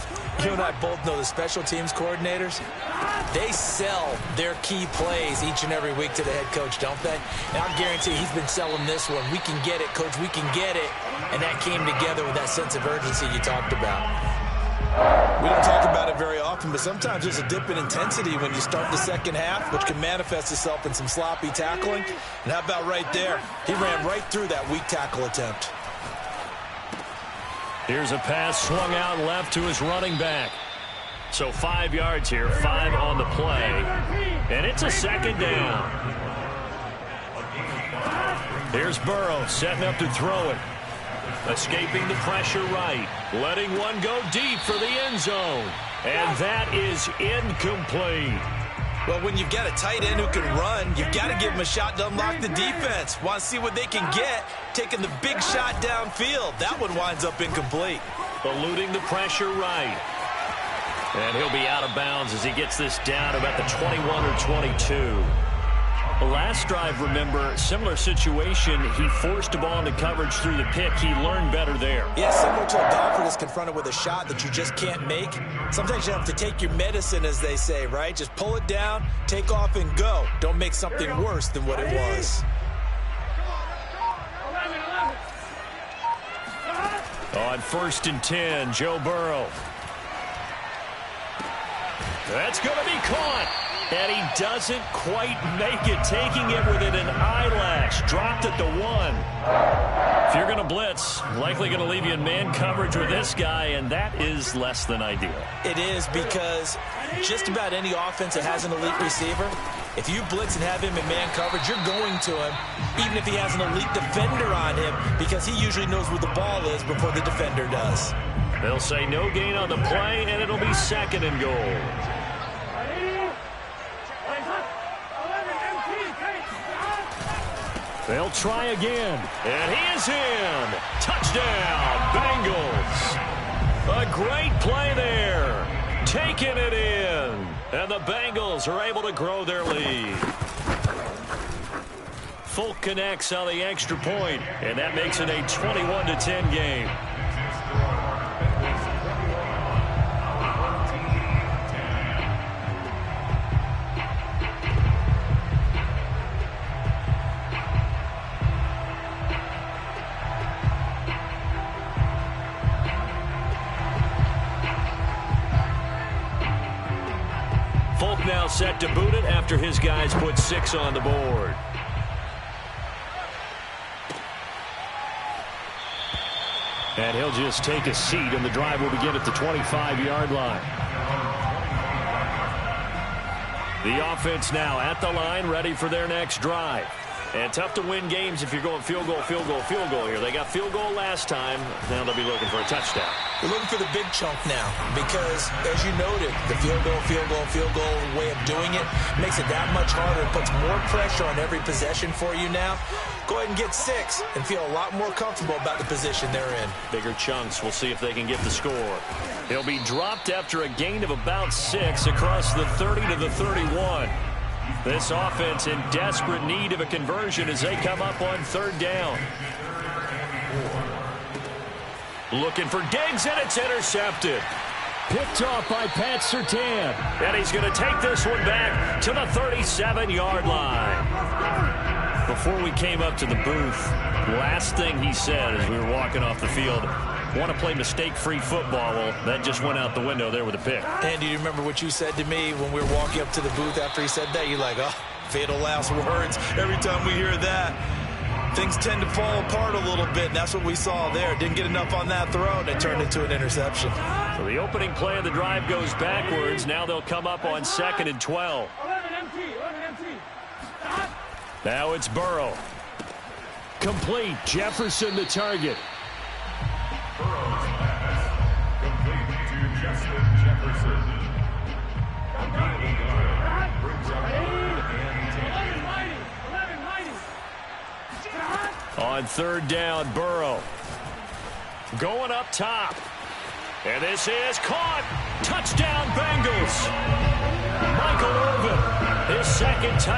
Speaker 3: you and I both know the special teams coordinators, they sell their key plays each and every week to the head coach, don't they? And I guarantee he's been selling this one. We can get it, coach, we can get it. And that came together with that sense of urgency you talked about. We don't talk about it very often, but sometimes there's a dip in intensity when you start the second half, which can manifest itself in some sloppy tackling. And how about right there? He ran right through that weak tackle attempt.
Speaker 1: Here's a pass swung out left to his running back. So 5 yards here, 5 on the play. And it's a second down. Here's Burrow setting up to throw it. Escaping the pressure right. Letting one go deep for the end zone. And that is incomplete.
Speaker 3: Well, when you've got a tight end who can run, you've got to give him a shot to unlock the defense. Want to see what they can get, taking the big shot downfield. That one winds up incomplete.
Speaker 1: Eluding the pressure right. And he'll be out of bounds as he gets this down about the 21 or 22. The last drive, remember, similar situation. He forced a ball into coverage through the pick. He learned better there.
Speaker 3: Yeah, similar to a golfer that's confronted with a shot that you just can't make. Sometimes you have to take your medicine, as they say, right? Just pull it down, take off, and go. Don't make something worse than what it was.
Speaker 1: On 1st and 10, Joe Burrow. That's going to be caught. And he doesn't quite make it, taking it within an eyelash. Dropped at the 1. If you're going to blitz, likely going to leave you in man coverage with this guy, and that is less than ideal.
Speaker 3: It is, because just about any offense that has an elite receiver, if you blitz and have him in man coverage, you're going to him, even if he has an elite defender on him, because he usually knows where the ball is before the defender does.
Speaker 1: They'll say no gain on the play, and it'll be 2nd and goal. They'll try again, and he is in. Touchdown, Bengals. A great play there. Taking it in. And the Bengals are able to grow their lead. Folk connects on the extra point, and that makes it a 21-10 game. Now set to boot it after his guys put 6 on the board. And he'll just take a seat, and the drive will begin at the 25-yard line. The offense now at the line, ready for their next drive. And tough to win games if you're going field goal, field goal, field goal here. They got field goal last time. Now they'll be looking for a touchdown.
Speaker 3: They're looking for the big chunk now because, as you noted, the field goal way of doing it makes it that much harder. It puts more pressure on every possession for you now. Go ahead and get 6 and feel a lot more comfortable about the position they're in.
Speaker 1: Bigger chunks. We'll see if they can get the score. He'll be dropped after a gain of about 6 across the 30 to the 31. This offense in desperate need of a conversion as they come up on 3rd down. Looking for Diggs, and it's intercepted. Picked off by Pat Surtain. And he's going to take this one back to the 37-yard line. Before we came up to the booth, last thing he said as we were walking off the field, want to play mistake-free football. Well, that just went out the window there with a pick.
Speaker 3: Andy, you remember what you said to me when we were walking up to the booth after he said that? You're like, oh, fatal last words. Every time we hear that, things tend to fall apart a little bit, and that's what we saw there. Didn't get enough on that throw, and it turned into an interception.
Speaker 1: So the opening play of the drive goes backwards. Now they'll come up on 2nd and 12. Now it's Burrow. Complete. Jefferson the target.
Speaker 4: Burrow's pass complete to Justin Jefferson. Brings up 3rd and 10.
Speaker 1: On 3rd down, Burrow. Going up top. And this is caught. Touchdown, Bengals. Michael Irvin, his 2nd touchdown.